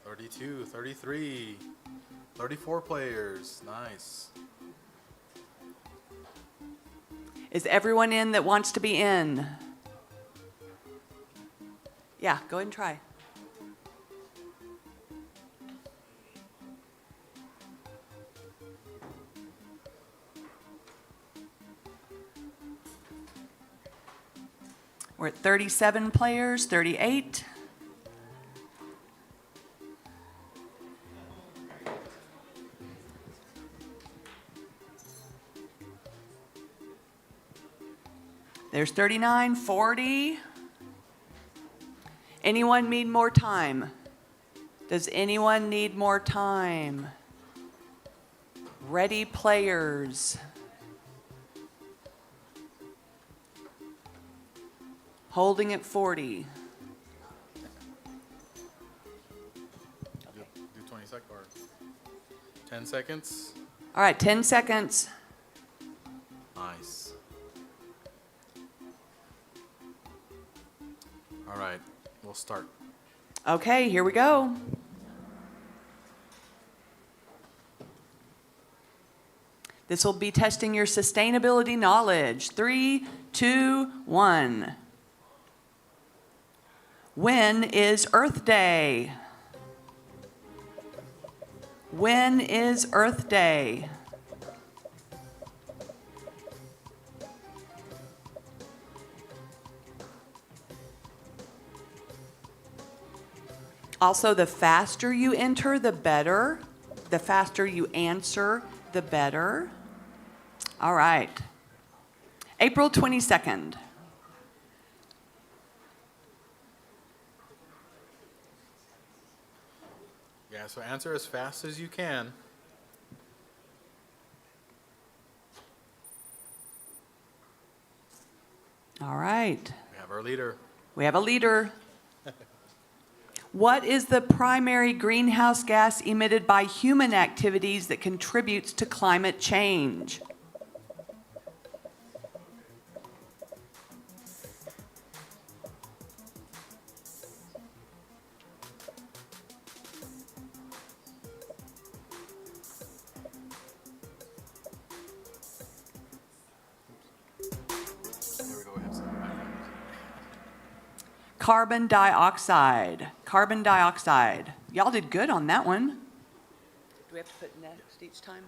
Speaker 1: 32, 33, 34 players. Nice.
Speaker 5: Is everyone in that wants to be in? Yeah, go ahead and try. We're at 37 players, 38. There's 39, 40. Anyone need more time? Does anyone need more time? Ready players. Holding at 40.
Speaker 1: Do 20 seconds or 10 seconds.
Speaker 5: All right, 10 seconds.
Speaker 1: Nice. All right, we'll start.
Speaker 5: Okay, here we go. This will be testing your sustainability knowledge. 3, 2, 1. When is Earth Day? When is Earth Day? Also, the faster you enter, the better. The faster you answer, the better. All right. April 22nd.
Speaker 1: Yeah, so answer as fast as you can.
Speaker 5: All right.
Speaker 1: We have our leader.
Speaker 5: We have a leader. What is the primary greenhouse gas emitted by human activities that contributes to climate change?
Speaker 1: There we go. We have some background music.
Speaker 5: Carbon dioxide. Carbon dioxide. Y'all did good on that one. Do we have to put next each time?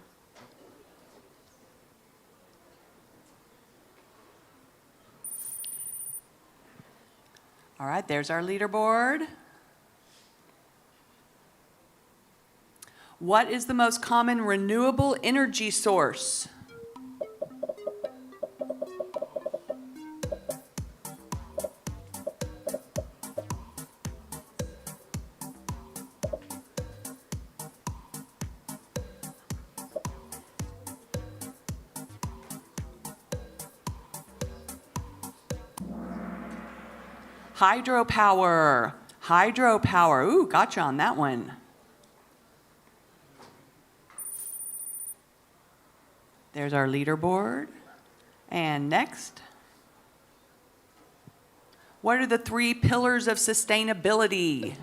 Speaker 5: All right, there's our leaderboard. What is the most common renewable energy source? Hydropower. Hydropower. Ooh, gotcha on that one. There's our leaderboard. And next. What are the 3 pillars of sustainability?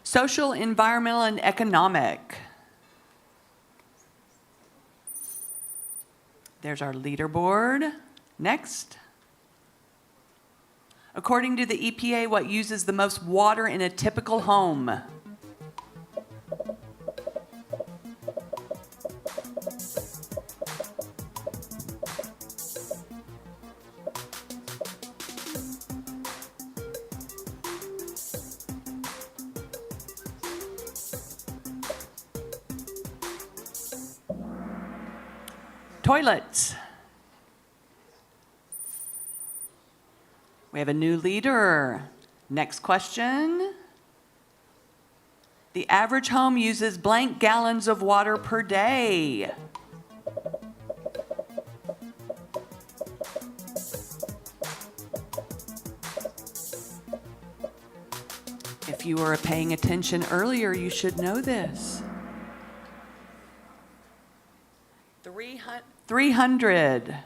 Speaker 5: Social, environmental, and economic. There's our leaderboard. Next. According to the EPA, what uses the most water in a typical home? Toilets. We have a new leader. Next question. The average home uses blank gallons of water per day. If you were paying attention earlier, you should know this. 300.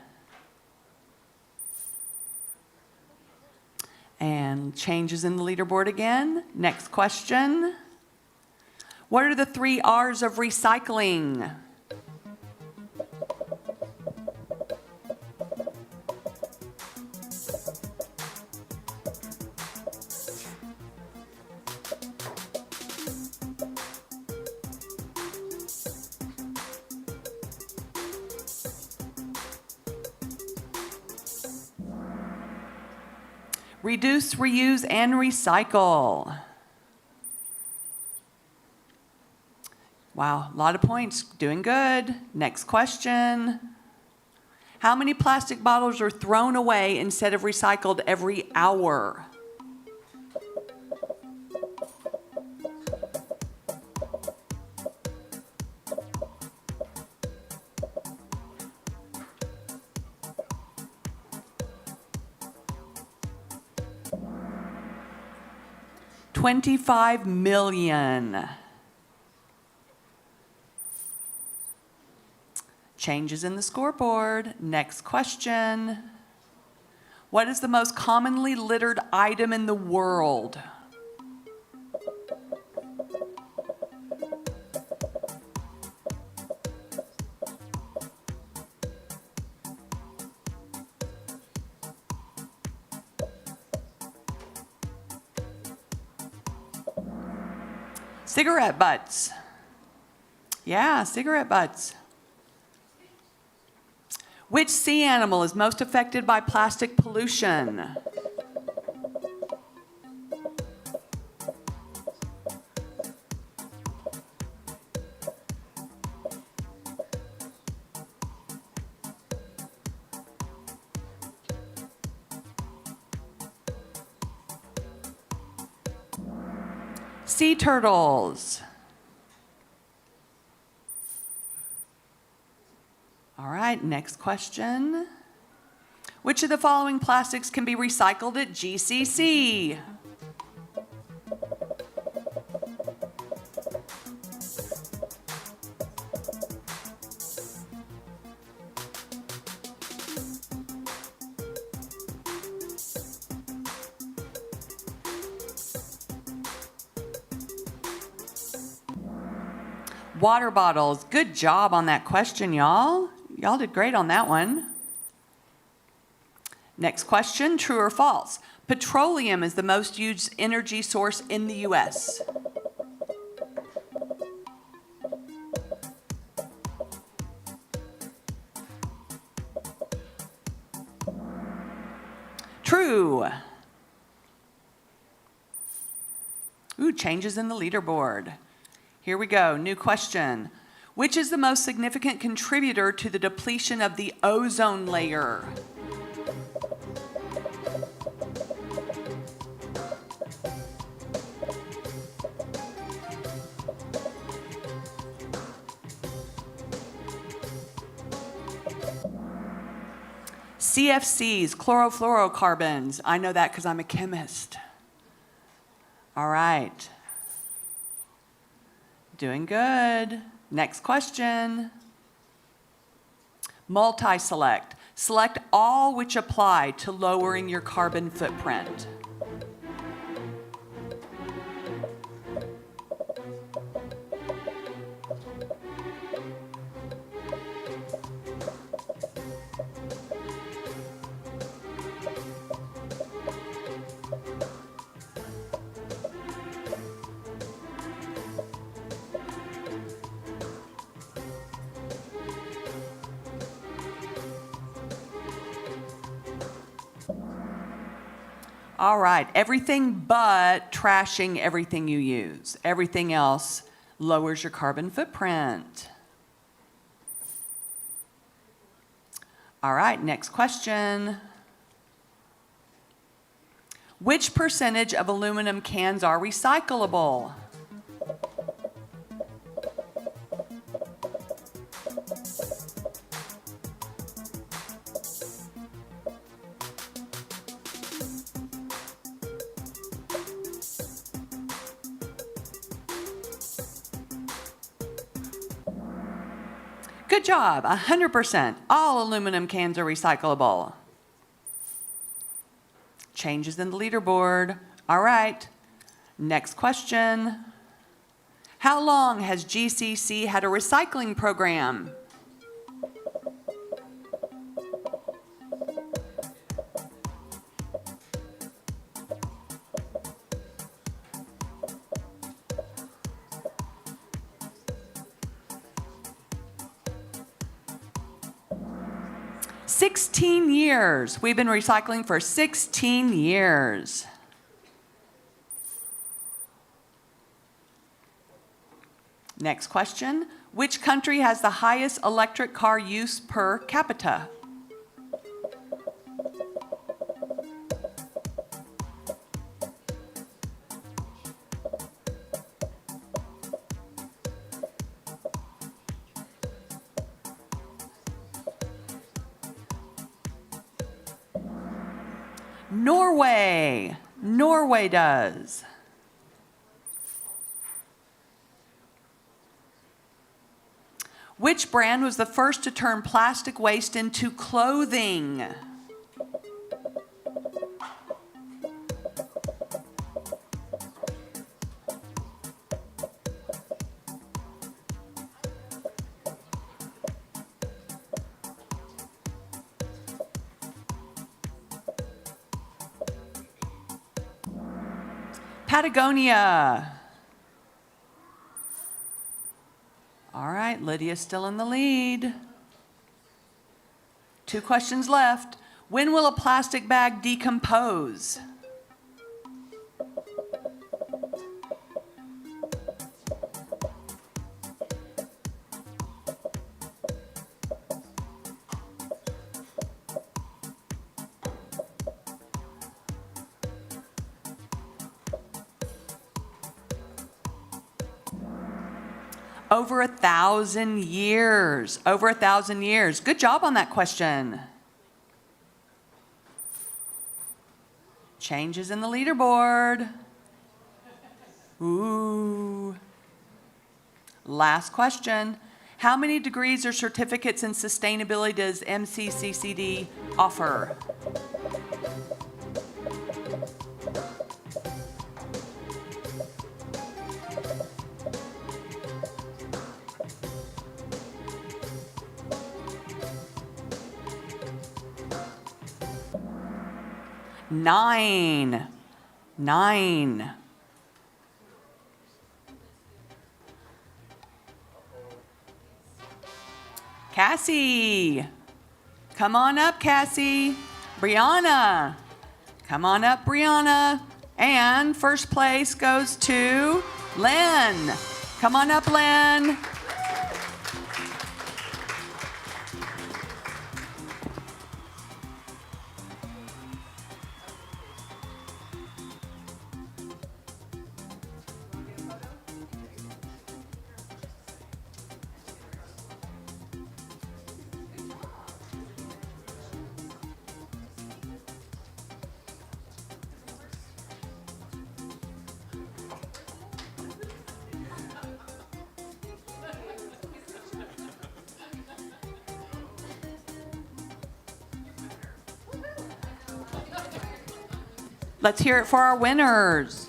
Speaker 5: And changes in the leaderboard again. Next question. What are the 3 R's of recycling? Reduce, reuse, and recycle. Wow, a lot of points. Doing good. Next question. How many plastic bottles are thrown away instead of recycled every hour? $25 million. Changes in the scoreboard. Next question. What is the most commonly littered item in the world? Cigarette butts. Yeah, cigarette butts. Which sea animal is most affected by plastic pollution? Sea turtles. All right, next question. Which of the following plastics can be recycled at GCC? Water bottles. Good job on that question, y'all. Y'all did great on that one. Next question, true or false? Petroleum is the most used energy source in the U.S. True. Ooh, changes in the leaderboard. Here we go, new question. Which is the most significant contributor to the depletion of the ozone layer? CFCs, chlorofluorocarbons. I know that because I'm a chemist. All right. Doing good. Next question. Multi-select. Select all which apply to lowering your carbon footprint. All right, everything but trashing everything you use. Everything else lowers your carbon footprint. All right, next question. Which percentage of aluminum cans are recyclable? Good job, 100%. All aluminum cans are recyclable. Changes in the leaderboard. All right, next question. How long has GCC had a recycling program? $16 years. We've been recycling for 16 years. Next question. Which country has the highest electric car use per capita? Norway. Norway does. Which brand was the first to turn plastic waste into clothing? Patagonia. All right, Lydia's still in the lead. 2 questions left. When will a plastic bag decompose? Over 1,000 years. Over 1,000 years. Good job on that question. Changes in the leaderboard. Ooh. Last question. How many degrees or certificates in sustainability does MCCCD offer? Nine. Cassie. Come on up, Cassie. Brianna. Come on up, Brianna. And first place goes to Lynn. Come on up, Lynn. Let's hear it for our winners.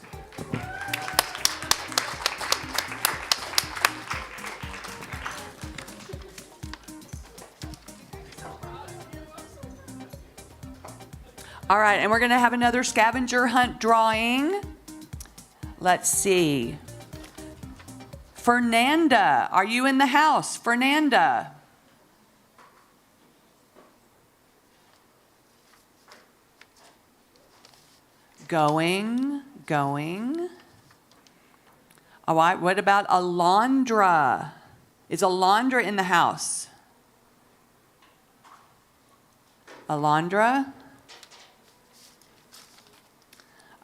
Speaker 5: All right, and we're going to have another scavenger hunt drawing. Let's see. Fernanda, are you in the house? Fernanda. Going. All right, what about Alondra? Is Alondra in the house? Alondra?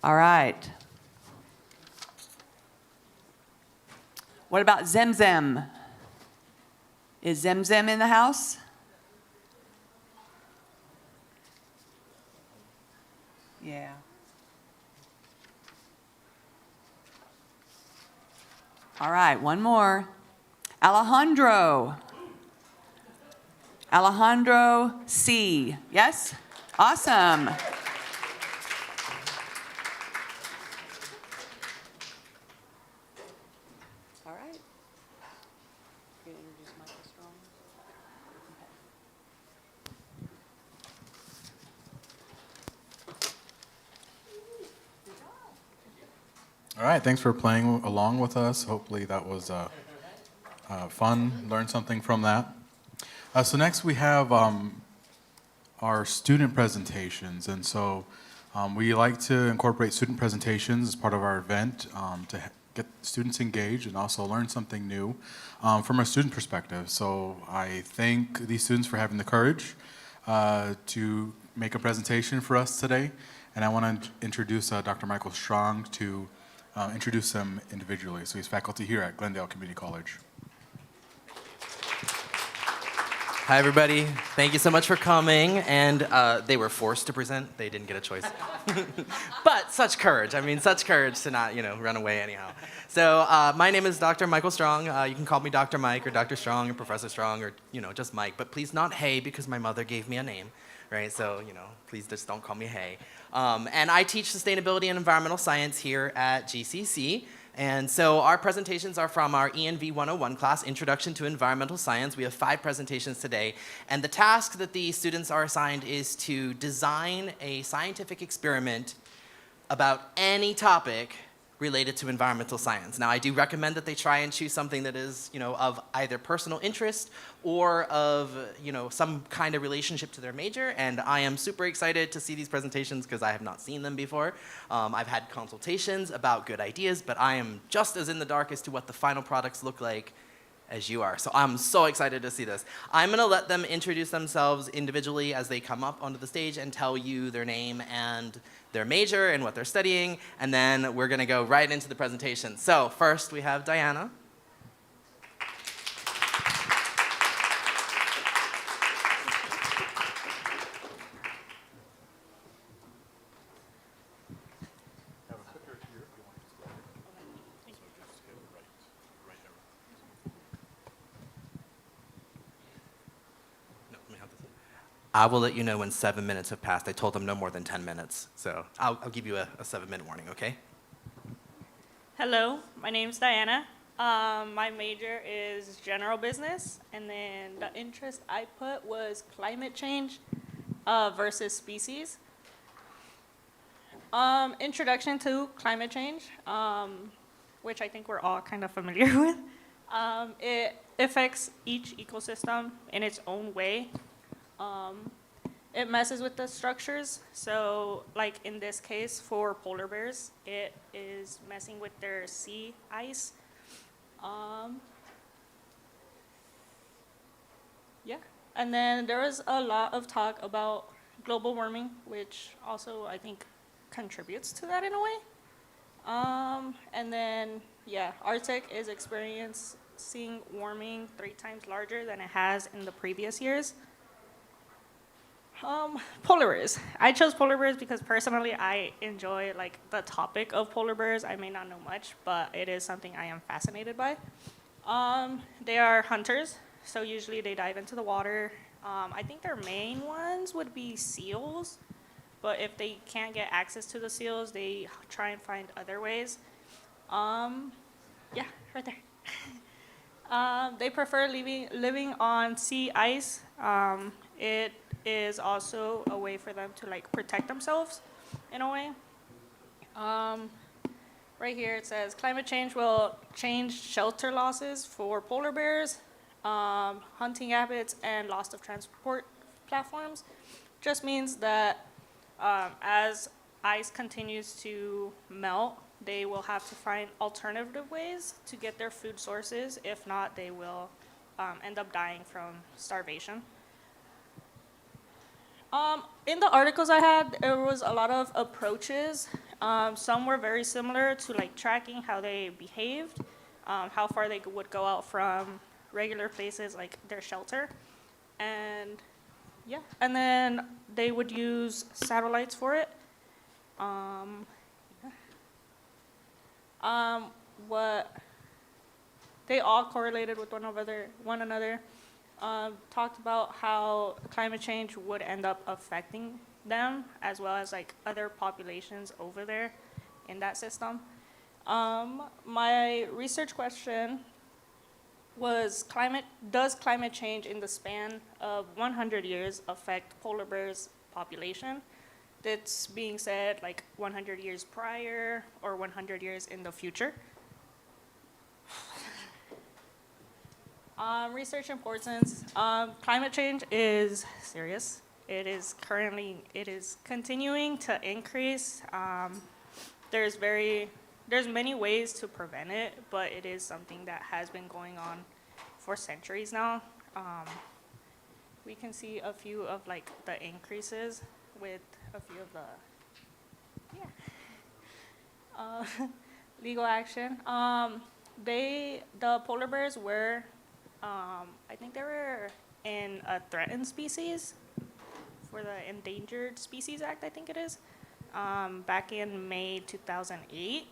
Speaker 5: All right. What about Zemzem? Is Zemzem in the house? Yeah. All right, one more. Alejandro. Alejandro C. Yes? Awesome. All right. You gonna introduce Michael Strong?
Speaker 1: All right, thanks for playing along with us. Hopefully that was fun, learned something from that. So next we have our student presentations. And so we like to incorporate student presentations as part of our event to get students engaged and also learn something new from a student perspective. So I thank these students for having the courage to make a presentation for us today. And I want to introduce Dr. Michael Strong to introduce them individually. So he's faculty here at Glendale Community College.
Speaker 8: Hi, everybody. Thank you so much for coming. And they were forced to present. They didn't get a choice. But such courage. I mean, such courage to not, run away anyhow. So my name is Dr. Michael Strong. You can call me Dr. Mike or Dr. Strong or Professor Strong or, just Mike. But please not Hay because my mother gave me a name, right? So, please just don't call me Hay. And I teach sustainability and environmental science here at GCC. And so our presentations are from our ENV 101 class, Introduction to Environmental Science. We have 5 presentations today. And the task that the students are assigned is to design a scientific experiment about any topic related to environmental science. Now, I do recommend that they try and choose something that is, of either personal interest or of, some kind of relationship to their major. And I am super excited to see these presentations because I have not seen them before. I've had consultations about good ideas, but I am just as in the dark as to what the final products look like as you are. So I'm so excited to see this. I'm gonna let them introduce themselves individually as they come up onto the stage and tell you their name and their major and what they're studying, and then we're gonna go right into the presentation. So first we have Diana. I will let you know when 7 minutes have passed. I told them no more than 10 minutes. So I'll give you a 7-minute warning, okay?
Speaker 9: Hello, my name's Diana. My major is general business, and then the interest I put was climate change versus species. Introduction to climate change, which I think we're all kind of familiar with. It affects each ecosystem in its own way. It messes with the structures. So like in this case for polar bears, it is messing with their sea ice. Yeah, and then there was a lot of talk about global warming, which also I think contributes to that in a way. And then, yeah, Arctic is experiencing warming 3 times larger than it has in the previous years. Polar bears. I chose polar bears because personally I enjoy like the topic of polar bears. I may not know much, but it is something I am fascinated by. They are hunters, so usually they dive into the water. I think their main ones would be seals, but if they can't get access to the seals, they try and find other ways. Yeah, right there. They prefer living on sea ice. It is also a way for them to like protect themselves in a way. Right here it says climate change will change shelter losses for polar bears, hunting habits, and loss of transport platforms. Just means that as ice continues to melt, they will have to find alternative ways to get their food sources. If not, they will end up dying from starvation. In the articles I had, there was a lot of approaches. Some were very similar to like tracking how they behaved, how far they would go out from regular places like their shelter. And yeah, and then they would use satellites for it. What they all correlated with one another. Talked about how climate change would end up affecting them as well as like other populations over there in that system. My research question was does climate change in the span of 100 years affect polar bears population? That's being said like 100 years prior or 100 years in the future. Research importance. Climate change is serious. It is continuing to increase. There's many ways to prevent it, but it is something that has been going on for centuries now. We can see a few of like the increases with a few of the legal action. The polar bears were, I think they were in a threatened species for the Endangered Species Act, I think it is, back in May 2008,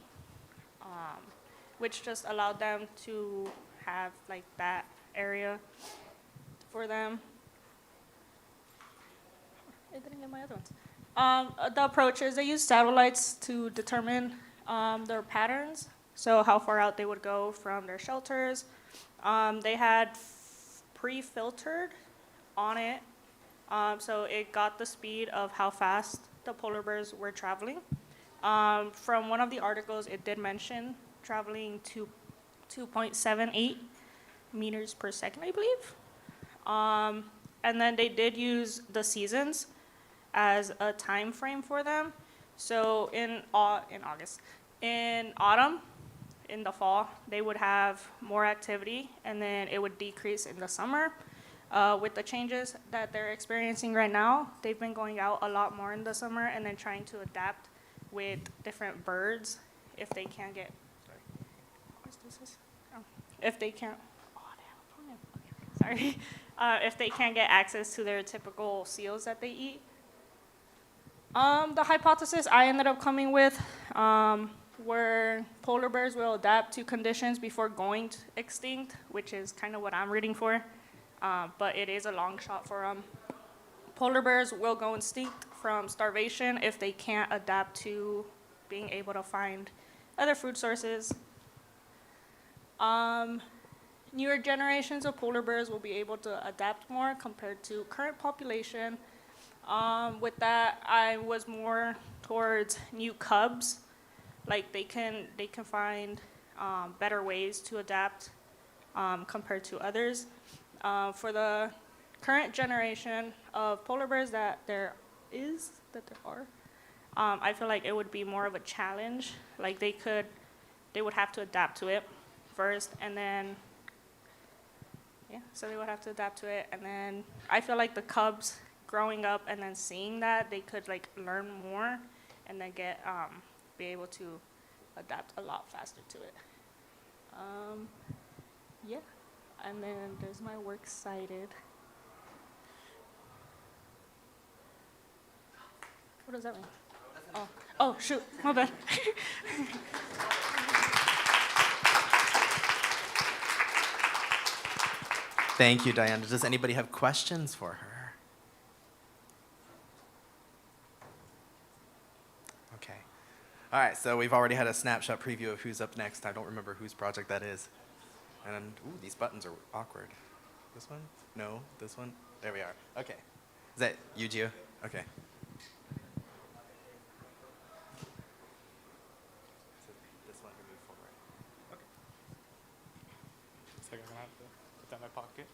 Speaker 9: which just allowed them to have like that area for them. I didn't get my other ones. The approach is they use satellites to determine their patterns, so how far out they would go from their shelters. They had pre-filtered on it, so it got the speed of how fast the polar bears were traveling. From one of the articles, it did mention traveling to 2.78 meters per second, I believe. And then they did use the seasons as a time frame for them. So in August, in autumn, in the fall, they would have more activity, and then it would decrease in the summer. With the changes that they're experiencing right now, they've been going out a lot more in the summer and then trying to adapt with different birds if they can't get, if they can't, sorry, if they can't get access to their typical seals that they eat. The hypothesis I ended up coming with were polar bears will adapt to conditions before going extinct, which is kind of what I'm reading for, but it is a long shot for them. Polar bears will go extinct from starvation if they can't adapt to being able to find other food sources. Newer generations of polar bears will be able to adapt more compared to current population. With that, I was more towards new cubs. Like they can find better ways to adapt compared to others. For the current generation of polar bears that there are, I feel like it would be more of a challenge. Like they would have to adapt to it first, and then so they would have to adapt to it, and then I feel like the cubs growing up and then seeing that, they could like learn more and then be able to adapt a lot faster to it. And then there's my works cited. What does that mean? Oh shoot, my bad.
Speaker 8: Thank you, Diana. Does anybody have questions for her? Okay. All right, so we've already had a snapshot preview of who's up next. I don't remember whose project that is. And, ooh, these buttons are awkward. This one? No, this one? There we are. Okay. Is that you, Gio? Okay. So this one, move forward. Okay.
Speaker 10: So I'm gonna have to put that in my pocket.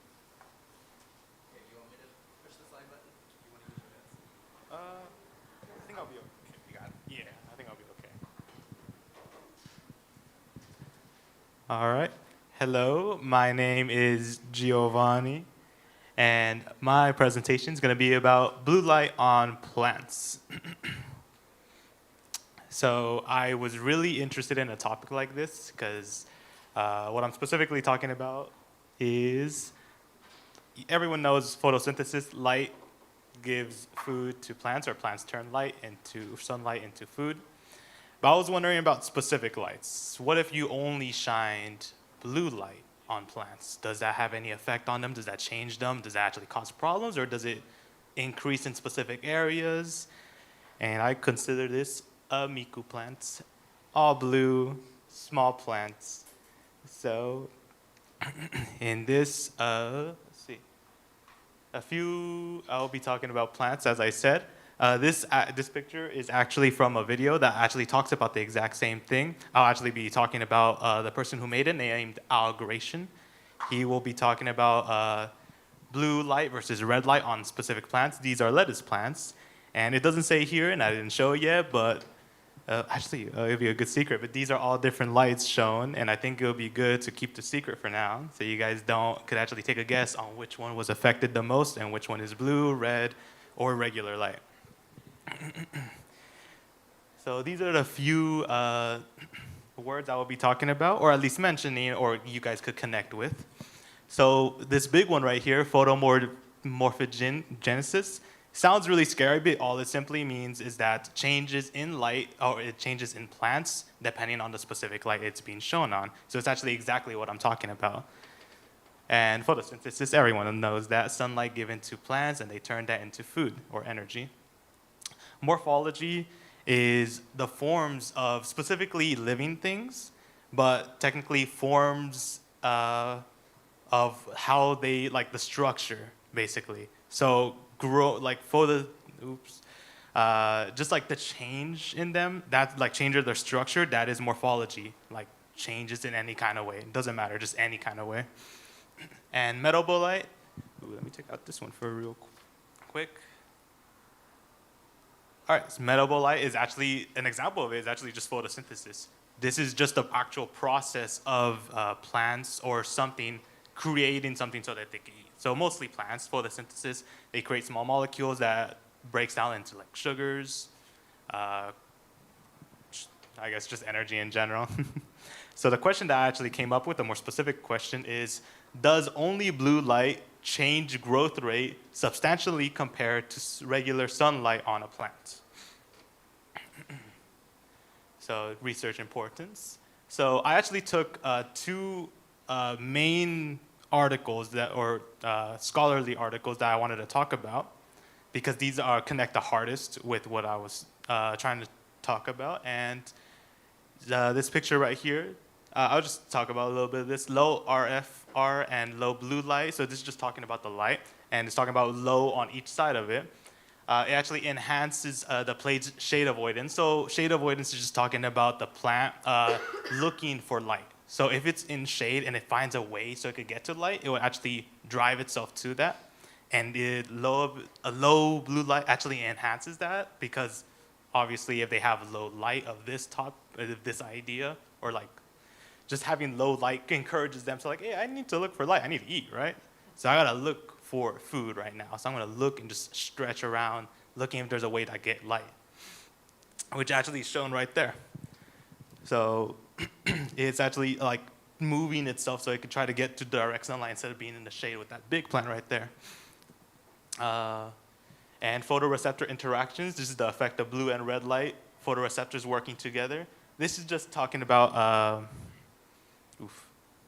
Speaker 8: Okay, you want me to push the slide button? You want to use your hands?
Speaker 10: I think I'll be okay.
Speaker 8: You got it.
Speaker 10: Yeah, I think I'll be okay. All right. Hello, my name is Giovanni, and my presentation is going to be about blue light on plants. So I was really interested in a topic like this because what I'm specifically talking about is everyone knows photosynthesis. Light gives food to plants, or plants turn sunlight into food. But I was wondering about specific lights. What if you only shined blue light on plants? Does that have any effect on them? Does that change them? Does that actually cause problems, or does it increase in specific areas? And I consider this a miku plant, all blue, small plants. So in this, let's see, I'll be talking about plants, as I said. This picture is actually from a video that actually talks about the exact same thing. I'll actually be talking about the person who made it, named Al Gratian. He will be talking about blue light versus red light on specific plants. These are lettuce plants. And it doesn't say here, and I didn't show it yet, but actually, it'll be a good secret. But these are all different lights shown, and I think it'll be good to keep the secret for now, so you guys could actually take a guess on which one was affected the most and which one is blue, red, or regular light. So these are the few words I will be talking about, or at least mentioning, or you guys could connect with. So this big one right here, photomorphogenesis, sounds really scary, but all it simply means is that changes in light, or it changes in plants, depending on the specific light it's being shown on. So it's actually exactly what I'm talking about. And photosynthesis, everyone knows that, sunlight given to plants, and they turn that into food or energy. Morphology is the forms of specifically living things, but technically forms of how they, like the structure, basically. So just like the change in them, that like change of their structure, that is morphology, like changes in any kind of way. It doesn't matter, just any kind of way. And metabolite, let me take out this one for real quick. All right, so metabolite is actually, an example of it is actually just photosynthesis. This is just the actual process of plants or something creating something so that they can eat. So mostly plants, photosynthesis, they create small molecules that breaks down into like sugars, I guess just energy in general. So the question that I actually came up with, a more specific question is, does only blue light change growth rate substantially compared to regular sunlight on a plant? So research importance. So I actually took two main articles scholarly articles that I wanted to talk about, because these connect the hardest with what I was trying to talk about. And this picture right here, I'll just talk about a little bit of this. Low RFR and low blue light. So this is just talking about the light, and it's talking about low on each side of it. It actually enhances the plate's shade avoidance. So shade avoidance is just talking about the plant looking for light. So if it's in shade and it finds a way so it could get to light, it will actually drive itself to that. And a low blue light actually enhances that, because obviously if they have low light of this idea, or like just having low light encourages them to like, hey, I need to look for light. I need to eat, right? So I gotta look for food right now. So I'm gonna look and just stretch around, looking if there's a way to get light, which actually is shown right there. So it's actually like moving itself so it can try to get to direct sunlight instead of being in the shade with that big plant right there. And photoreceptor interactions, this is the effect of blue and red light, photoreceptors working together. This is just talking about, a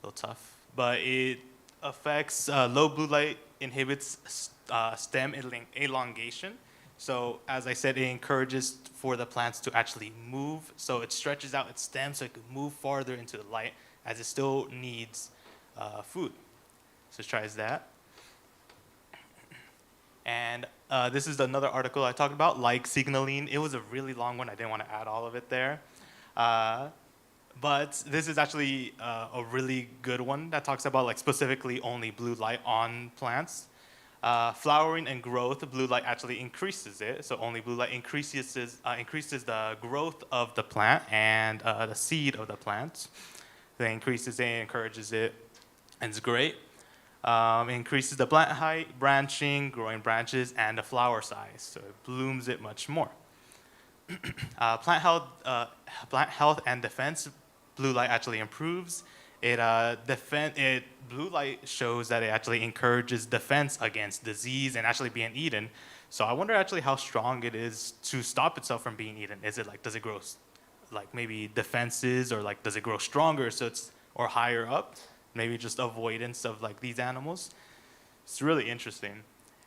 Speaker 10: little tough, but it affects low blue light inhibits stem elongation. So as I said, it encourages for the plants to actually move. So it stretches out its stem so it can move farther into the light, as it still needs food. So it tries that. And this is another article I talked about, like signaling. It was a really long one. I didn't want to add all of it there. But this is actually a really good one that talks about like specifically only blue light on plants. Flowering and growth, blue light actually increases it. So only blue light increases the growth of the plant and the seed of the plant. It increases it, encourages it, and it's great. It increases the plant height, branching, growing branches, and the flower size. So it blooms it much more. Plant health and defense, blue light actually improves. Blue light shows that it actually encourages defense against disease and actually being eaten. So I wonder actually how strong it is to stop itself from being eaten. Is it like, does it grow like maybe defenses, or like does it grow stronger or higher up? Maybe just avoidance of like these animals. It's really interesting.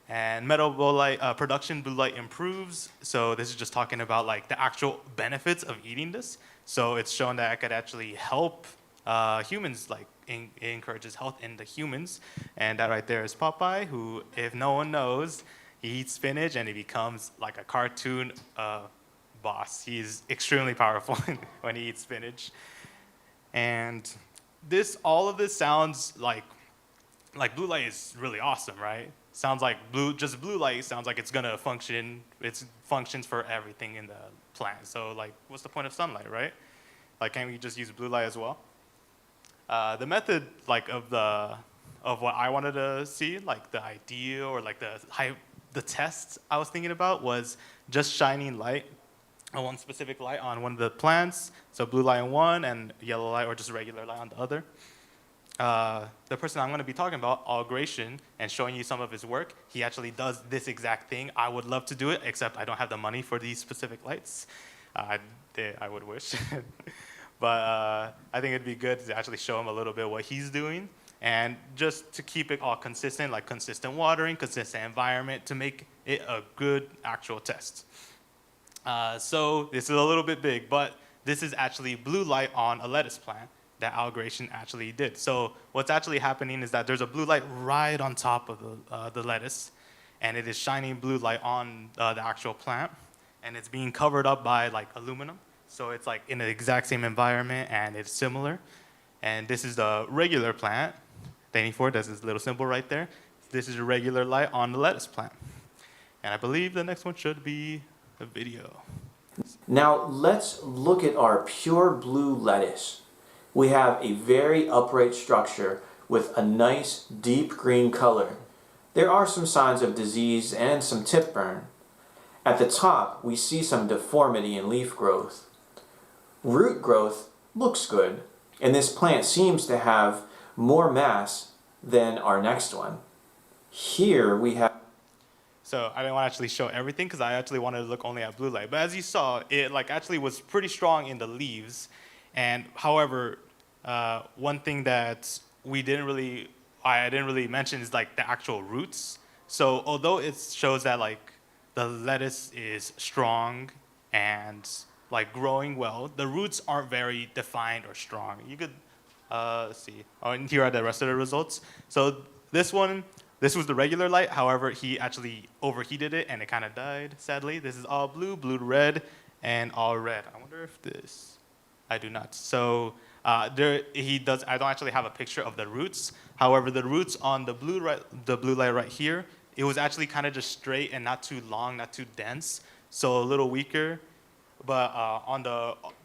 Speaker 10: And metabolite production, blue light improves. So this is just talking about like the actual benefits of eating this. So it's shown that it could actually help humans, like it encourages health in the humans. And that right there is Popeye, who, if no one knows, he eats spinach and he becomes like a cartoon boss. He's extremely powerful when he eats spinach. And all of this sounds like blue light is really awesome, right? Sounds like blue light sounds like it's gonna function. It functions for everything in the plant. So like, what's the point of sunlight, right? Like, can't we just use blue light as well? The method like of what I wanted to see, like the idea or like the test I was thinking about was just shining light, one specific light on one of the plants. So blue light on one and yellow light or just regular light on the other. the person I'm going to be talking about, Algration, and showing you some of his work, he actually does this exact thing. I would love to do it, except I don't have the money for these specific lights. I would wish. But I think it'd be good to actually show him a little bit what he's doing, and just to keep it all consistent, like consistent watering, consistent environment, to make it a good actual test. So this is a little bit big, but this is actually blue light on a lettuce plant that Algration actually did. So what's actually happening is that there's a blue light right on top of the lettuce, and it is shining blue light on the actual plant, and it's being covered up by like aluminum. So it's like in the exact same environment, and it's similar. And this is the regular plant. Thank you for it. There's this little symbol right there. This is a regular light on the lettuce plant. And I believe the next one should be a video.
Speaker 11: Now let's look at our pure blue lettuce. We have a very upright structure with a nice deep green color. There are some signs of disease and some tip burn. At the top, we see some deformity in leaf growth. Root growth looks good, and this plant seems to have more mass than our next one. Here we have...
Speaker 10: So I didn't want to actually show everything because I actually wanted to look only at blue light. But as you saw, it like actually was pretty strong in the leaves. And however, one thing that I didn't really mention is like the actual roots. So although it shows that like the lettuce is strong and like growing well, the roots aren't very defined or strong. You could see. Oh, and here are the rest of the results. So this was the regular light. However, he actually overheated it and it kind of died, sadly. This is all blue, blue to red, and all red. I wonder if this, I do not. So he does, I don't actually have a picture of the roots. However, the roots on the blue light right here, it was actually kind of just straight and not too long, not too dense. So a little weaker. But on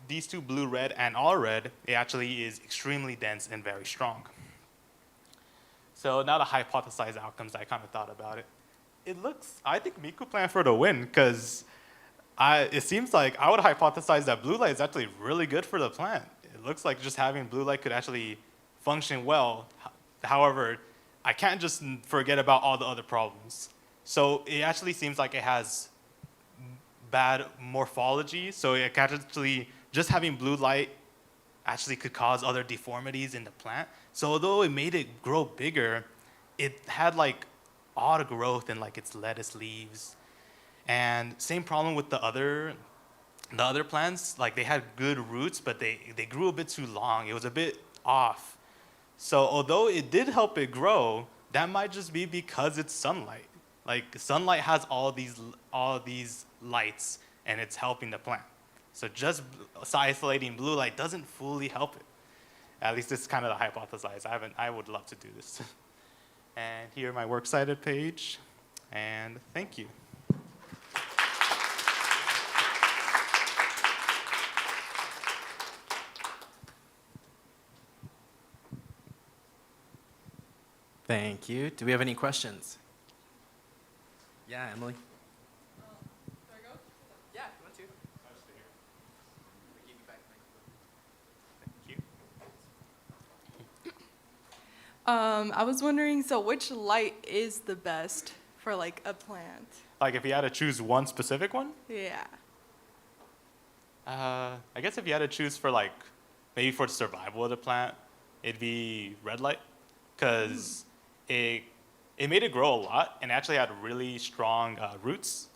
Speaker 10: these two, blue, red, and all red, it actually is extremely dense and very strong. So now the hypothesized outcomes, I kind of thought about it. I think Miku planned for the win, because it seems like I would hypothesize that blue light is actually really good for the plant. It looks like just having blue light could actually function well. However, I can't just forget about all the other problems. So it actually seems like it has bad morphology, so it can actually, just having blue light actually could cause other deformities in the plant. So although it made it grow bigger, it had like odd growth in like its lettuce leaves. And same problem with the other plants, like they had good roots, but they grew a bit too long. It was a bit off. So although it did help it grow, that might just be because it's sunlight. Like sunlight has all these lights, and it's helping the plant. So just isolating blue light doesn't fully help it. At least this is kind of the hypothesis. I would love to do this. And here my works cited page, and thank you.
Speaker 8: Thank you. Do we have any questions? Yeah, Emily.
Speaker 7: There I go? Yeah, you want to?
Speaker 12: I was wondering, so which light is the best for like a plant?
Speaker 10: Like if you had to choose one specific one?
Speaker 12: Yeah.
Speaker 10: I guess if you had to choose for like, maybe for the survival of the plant, it'd be red light, because it made it grow a lot and actually had really strong roots,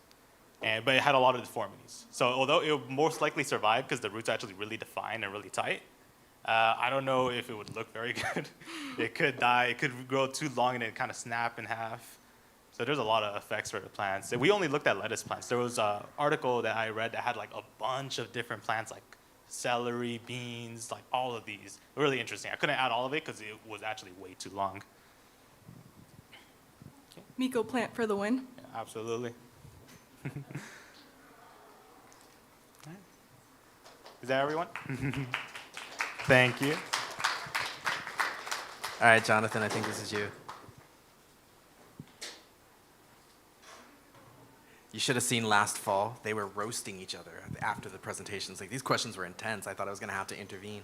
Speaker 10: but it had a lot of deformities. So although it would most likely survive because the roots are actually really defined and really tight, I don't know if it would look very good. It could die, it could grow too long and it kind of snap in half. So there's a lot of effects for the plants. We only looked at lettuce plants. There was an article that I read that had like a bunch of different plants, like celery, beans, like all of these. Really interesting. I couldn't add all of it because it was actually way too long.
Speaker 12: Miko plant for the win.
Speaker 10: Yeah, absolutely. Is that everyone? Thank you.
Speaker 8: All right, Jonathan, I think this is you. You should have seen last fall. They were roasting each other after the presentations. Like, these questions were intense. I thought I was going to have to intervene.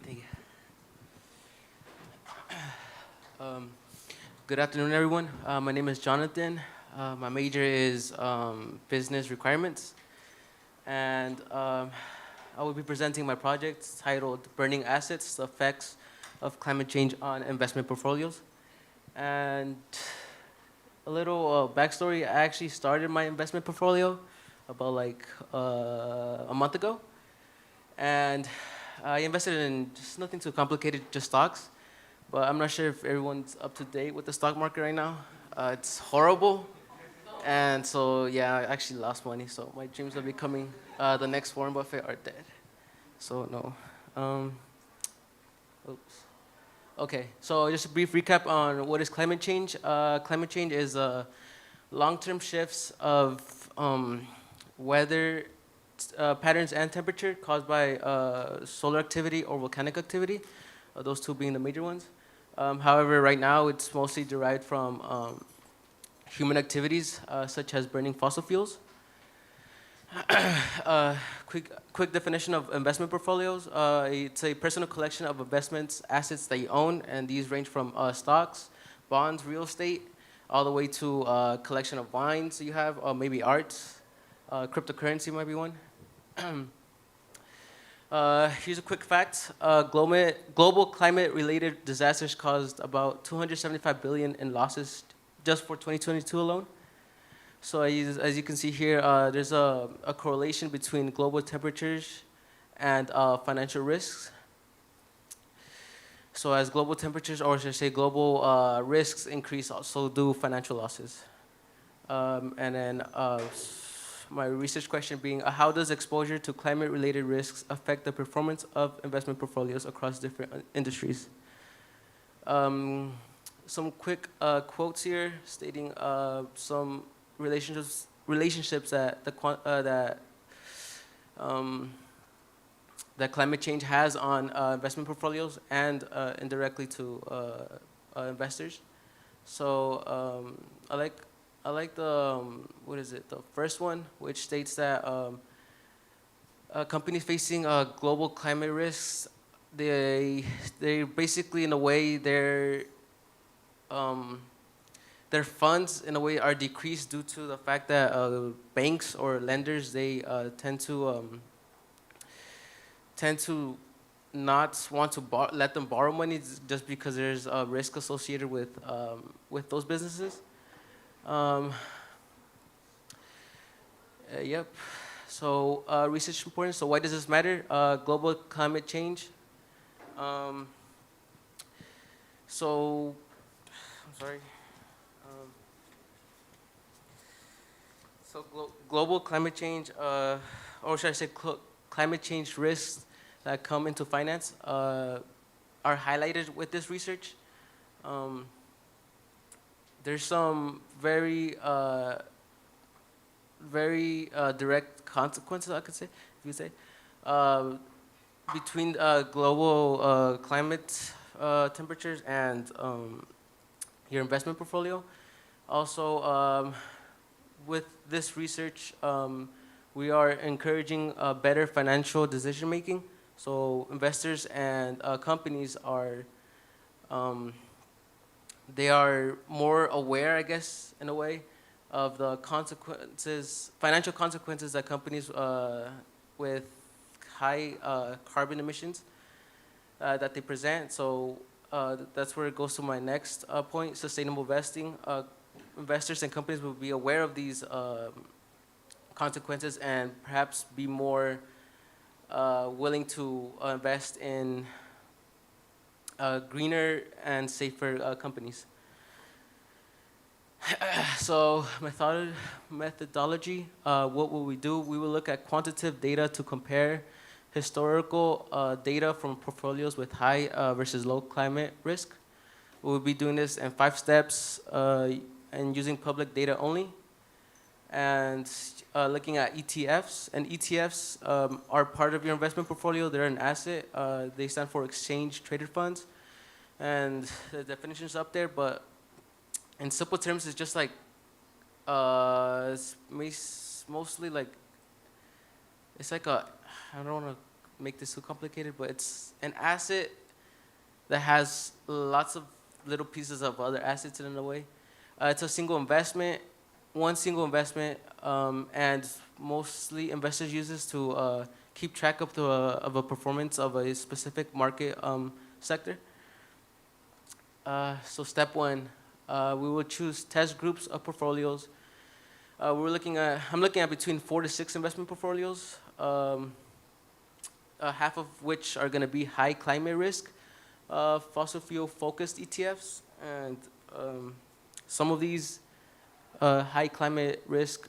Speaker 8: Thank you.
Speaker 13: Um, Good afternoon, everyone. My name is Jonathan. My major is business requirements, and I will be presenting my project titled "Burning Assets: The Effects of Climate Change on Investment Portfolios." And a little backstory: I actually started my investment portfolio about like a month ago, and I invested in just nothing too complicated, just stocks. But I'm not sure if everyone's up to date with the stock market right now. It's horrible. And so, yeah, I actually lost money. So my dreams of becoming the next Warren Buffett are dead. So, no. Oops. Okay, so just a brief recap on what is climate change. Climate change is long-term shifts of weather patterns and temperature caused by solar activity or volcanic activity, those two being the major ones. However, right now it's mostly derived from human activities such as burning fossil fuels. Quick definition of investment portfolios. It's a personal collection of investments, assets that you own, and these range from stocks, bonds, real estate, all the way to a collection of wines you have, or maybe arts. Cryptocurrency might be one. Here's a quick fact. Global climate-related disasters caused about $275 billion in losses just for 2022 alone. So as you can see here, there's a correlation between global temperatures and financial risks. So as global temperatures, or should I say global risks increase, so do financial losses. And then my research question being, how does exposure to climate-related risks affect the performance of investment portfolios across different industries? Some quick quotes here stating some relationships that that climate change has on investment portfolios and indirectly to investors. So I like the what is it? The first one, which states that companies facing global climate risks, they basically in a way their funds in a way are decreased due to the fact that banks or lenders they tend to not want to let them borrow money just because there's a risk associated with those businesses. Yep. So research important. So why does this matter? Global climate change. So, I'm sorry. So global climate change, or should I say climate change risks that come into finance are highlighted with this research. There's some very direct consequences, I could say, if you say, between global climate temperatures and your investment portfolio. Also, with this research, we are encouraging better financial decision making. So investors and companies are they are more aware, I guess, in a way, of the consequences, financial consequences that companies with high carbon emissions that they present. So that's where it goes to my next point, sustainable investing. Investors and companies will be aware of these consequences and perhaps be more willing to invest in greener and safer companies. So methodology, what will we do? We will look at quantitative data to compare historical data from portfolios with high versus low climate risk. We'll be doing this in 5 steps and using public data only. And looking at ETFs. And ETFs are part of your investment portfolio. They're an asset. They stand for exchange traded funds. And the definition's up there, but in simple terms, it's just like, it's mostly like, it's like I don't want to make this too complicated, but it's an asset that has lots of little pieces of other assets in a way. It's a single investment, one single investment, and mostly investors use this to keep track of a performance of a specific market sector. So step one, we will choose test groups of portfolios. I'm looking at between 4 to 6 investment portfolios, half of which are going to be high climate risk, fossil fuel focused ETFs, and some of these high climate risk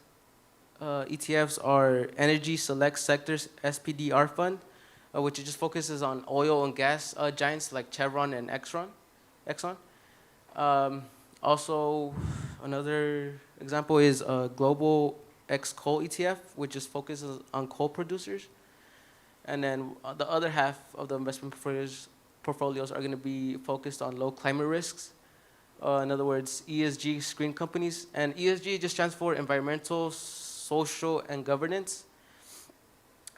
Speaker 13: ETFs are Energy Select Sectors SPDR Fund, which just focuses on oil and gas giants like Chevron and Exxon. Also, another example is Global X Coal ETF, which just focuses on coal producers. And then the other half of the investment portfolios are going to be focused on low climate risks. In other words, ESG screen companies. And ESG just stands for environmental, social, and governance.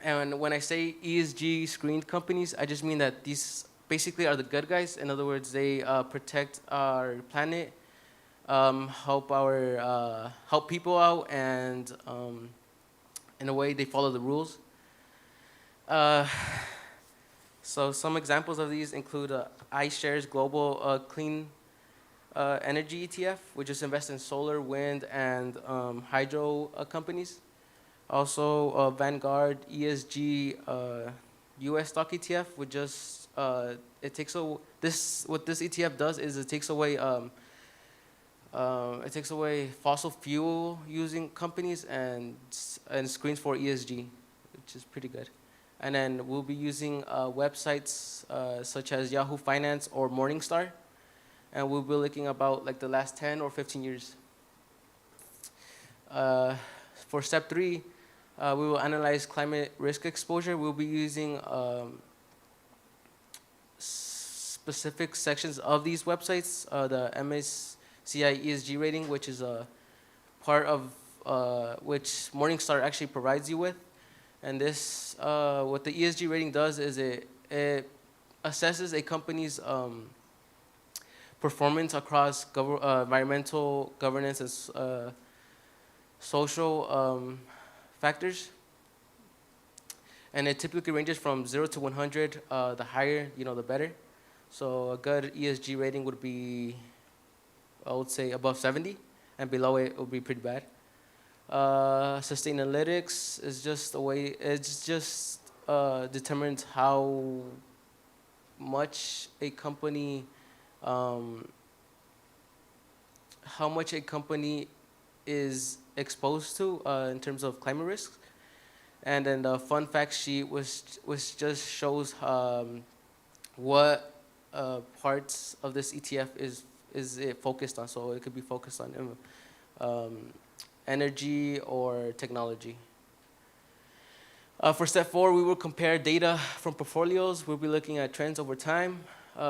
Speaker 13: And when I say ESG screened companies, I just mean that these basically are the good guys. In other words, they protect our planet, help people out, and in a way they follow the rules. So some examples of these include iShares Global Clean Energy ETF, which just invests in solar, wind, and hydro companies. Also, Vanguard ESG U.S. stock ETF, which just what this ETF does is it takes away fossil fuel using companies and screens for ESG, which is pretty good. And then we'll be using websites such as Yahoo Finance or Morningstar, and we'll be looking about like the last 10 or 15 years. For step 3, we will analyze climate risk exposure. We'll be using specific sections of these websites, the MSCI ESG rating, which is a part of which Morningstar actually provides you with. And this, what the ESG rating does is it assesses a company's performance across environmental, governance, and social factors. And it typically ranges from 0 to 100. The higher, the better. So a good ESG rating would be, I would say, above 70, and below it would be pretty bad. Sustainalytics is just a way, it's just determines how much a company is exposed to in terms of climate risks. And then the fun fact sheet which just shows what parts of this ETF is it focused on. So it could be focused on energy or technology. For step 4, we will compare data from portfolios. We'll be looking at trends over time,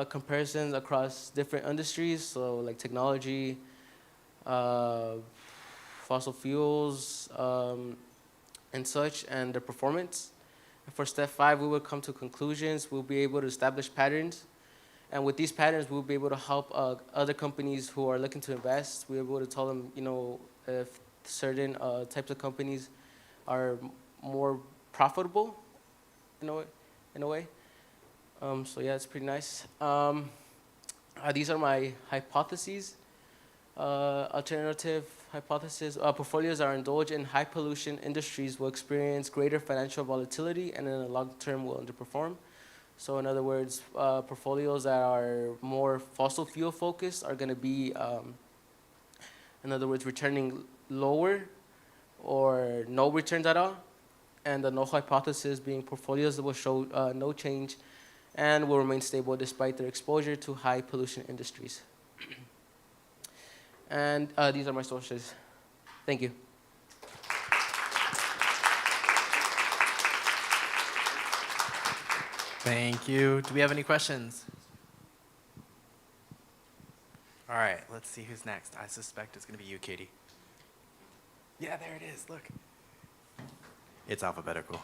Speaker 13: comparisons across different industries, so like technology, fossil fuels, and such, and their performance. And for step 5, we will come to conclusions. We'll be able to establish patterns. And with these patterns, we'll be able to help other companies who are looking to invest. We're able to tell them, if certain types of companies are more profitable in a way. So yeah, it's pretty nice. These are my hypotheses. Alternative hypothesis: portfolios that are indulged in high pollution industries will experience greater financial volatility and in the long term will underperform. So in other words, portfolios that are more fossil fuel focused are going to be, in other words, returning lower or no returns at all. And the null hypothesis being portfolios that will show no change and will remain stable despite their exposure to high pollution industries. And these are my sources. Thank you.
Speaker 8: Thank you. Do we have any questions? All right, let's see who's next. I suspect it's going to be you, Katie. Yeah, there it is. Look. It's alphabetical.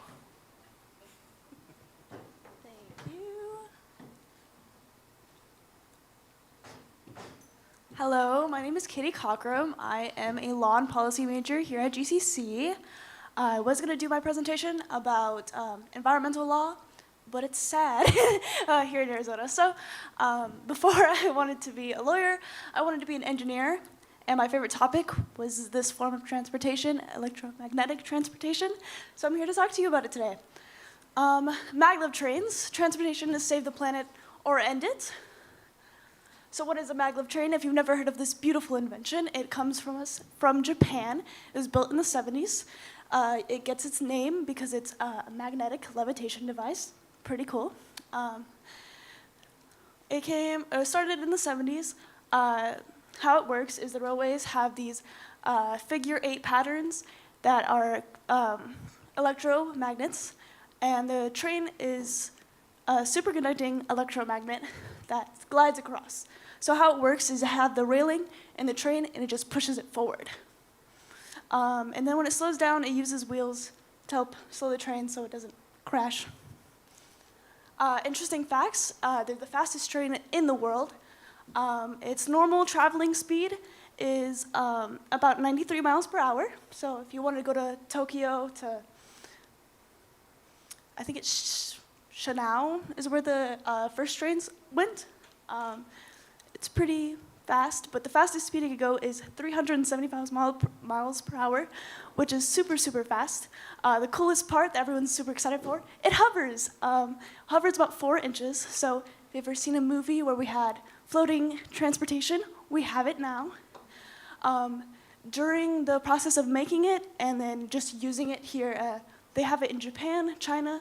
Speaker 12: Thank you.
Speaker 14: Hello, my name is Katie Cockrum. I am a law and policy major here at GCC. I was going to do my presentation about environmental law, but it's sad here in Arizona. So before I wanted to be a lawyer, I wanted to be an engineer. And my favorite topic was this form of transportation, electromagnetic transportation. So I'm here to talk to you about it today. Maglev trains, transportation to save the planet or end it. So what is a maglev train? If you've never heard of this beautiful invention, it comes from Japan. It was built in the 70s. It gets its name because it's a magnetic levitation device. Pretty cool. It started in the 70s. How it works is the railways have these figure 8 patterns that are electromagnets, and the train is a superconducting electromagnet that glides across. So how it works is you have the railing in the train, and it just pushes it forward. And then when it slows down, it uses wheels to help slow the train so it doesn't crash. Interesting facts, they're the fastest train in the world. Its normal traveling speed is about 93 miles per hour. So if you want to go to Tokyo to, I think it's Shanghai is where the first trains went. It's pretty fast, but the fastest speed it could go is 375 miles per hour, which is super, super fast. The coolest part that everyone's super excited for, it hovers. Hovers about 4 inches. So if you've ever seen a movie where we had floating transportation, we have it now. During the process of making it and then just using it here, they have it in Japan, China,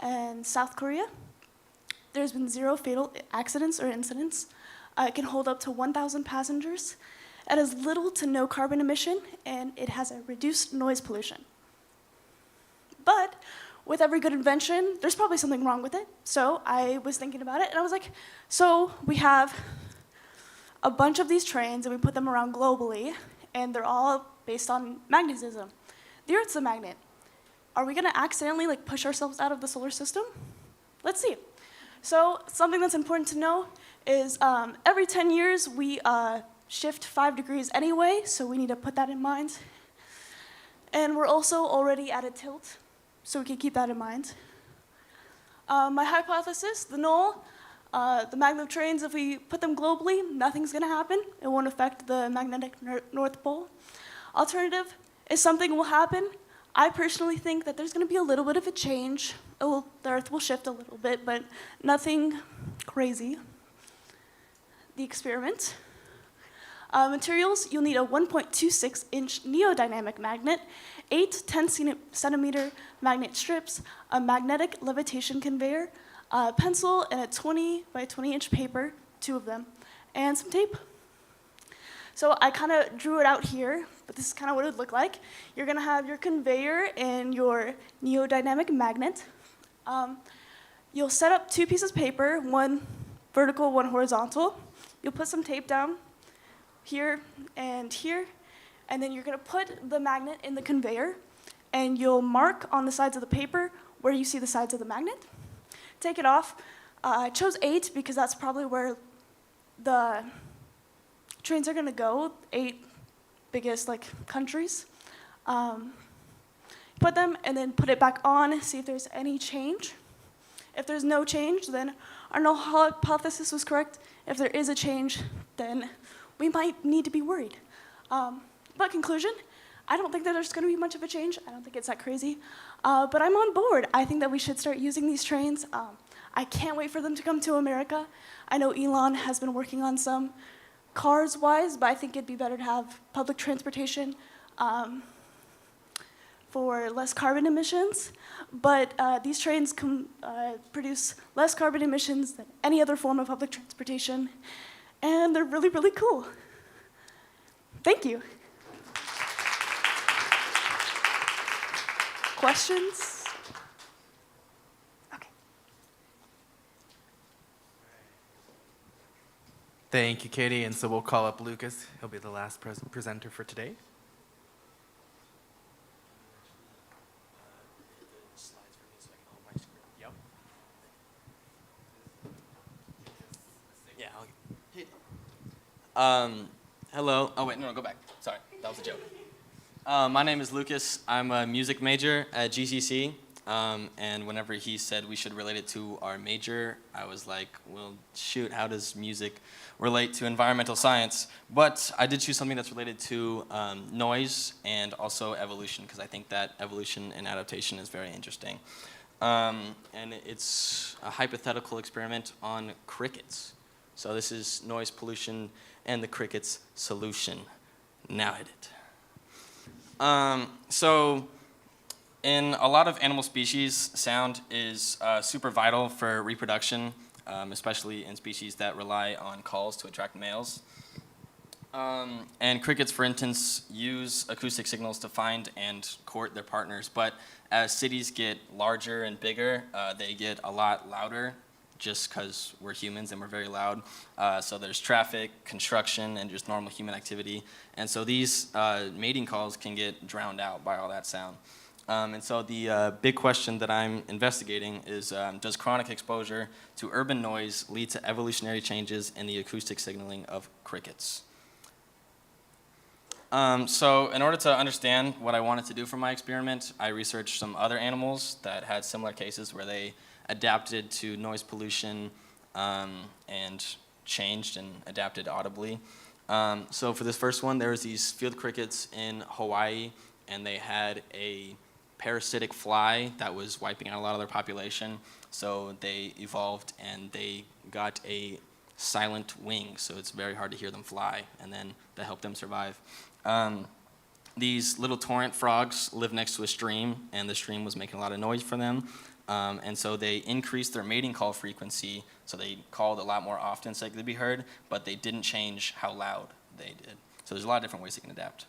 Speaker 14: and South Korea. There's been 0 fatal accidents or incidents. It can hold up to 1,000 passengers. It has little to no carbon emission, and it has a reduced noise pollution. But with every good invention, there's probably something wrong with it. So I was thinking about it, and I was like, so we have a bunch of these trains, and we put them around globally, and they're all based on magnetism. The Earth's a magnet. Are we going to accidentally push ourselves out of the solar system? Let's see. So something that's important to know is every 10 years we shift 5 degrees anyway, so we need to put that in mind. And we're also already at a tilt, so we can keep that in mind. My hypothesis, the null, the maglev trains, if we put them globally, nothing's going to happen. It won't affect the magnetic North Pole. Alternative is something will happen. I personally think that there's going to be a little bit of a change. The Earth will shift a little bit, but nothing crazy. The experiment. Materials, you'll need a 1.26-inch neodynamic magnet, 8 10-centimeter magnet strips, a magnetic levitation conveyor, a pencil, and a 20 by 20-inch paper, 2 of them, and some tape. So I kind of drew it out here, but this is kind of what it would look like. You're going to have your conveyor and your neodynamic magnet. You'll set up 2 pieces of paper, one vertical, one horizontal. You'll put some tape down here, and then you're going to put the magnet in the conveyor, and you'll mark on the sides of the paper where you see the sides of the magnet. Take it off. I chose 8 because that's probably where the trains are going to go, 8 biggest countries. Put them and then put it back on, see if there's any change. If there's no change, then our null hypothesis was correct. If there is a change, then we might need to be worried. But conclusion, I don't think that there's going to be much of a change. I don't think it's that crazy. But I'm on board. I think that we should start using these trains. I can't wait for them to come to America. I know Elon has been working on some cars-wise, but I think it'd be better to have public transportation for less carbon emissions. But these trains produce less carbon emissions than any other form of public transportation, and they're really, really cool. Thank you. Questions? Okay.
Speaker 8: Thank you, Katie. And so we'll call up Lucas. He'll be the last presenter for today.
Speaker 15: Hello. Oh, wait, no, go back. Sorry, that was a joke. My name is Lucas. I'm a music major at GCC. And whenever he said we should relate it to our major, I was like, well, shoot, how does music relate to environmental science? But I did choose something that's related to noise and also evolution, because I think that evolution and adaptation is very interesting. And it's a hypothetical experiment on crickets. So this is noise pollution and the crickets' solution. Now hit it. So in a lot of animal species, sound is super vital for reproduction, especially in species that rely on calls to attract males. And crickets, for instance, use acoustic signals to find and court their partners. But as cities get larger and bigger, they get a lot louder, just because we're humans and we're very loud. So there's traffic, construction, and just normal human activity. And so these mating calls can get drowned out by all that sound. And so the big question that I'm investigating is, does chronic exposure to urban noise lead to evolutionary changes in the acoustic signaling of crickets? So in order to understand what I wanted to do for my experiment, I researched some other animals that had similar cases where they adapted to noise pollution and changed and adapted audibly. So for this first one, there was these field crickets in Hawaii, and they had a parasitic fly that was wiping out a lot of their population. So they evolved and they got a silent wing, so it's very hard to hear them fly, and then that helped them survive. These little torrent frogs live next to a stream, and the stream was making a lot of noise for them. And so they increased their mating call frequency, so they called a lot more often so they could be heard, but they didn't change how loud they did. So there's a lot of different ways they can adapt.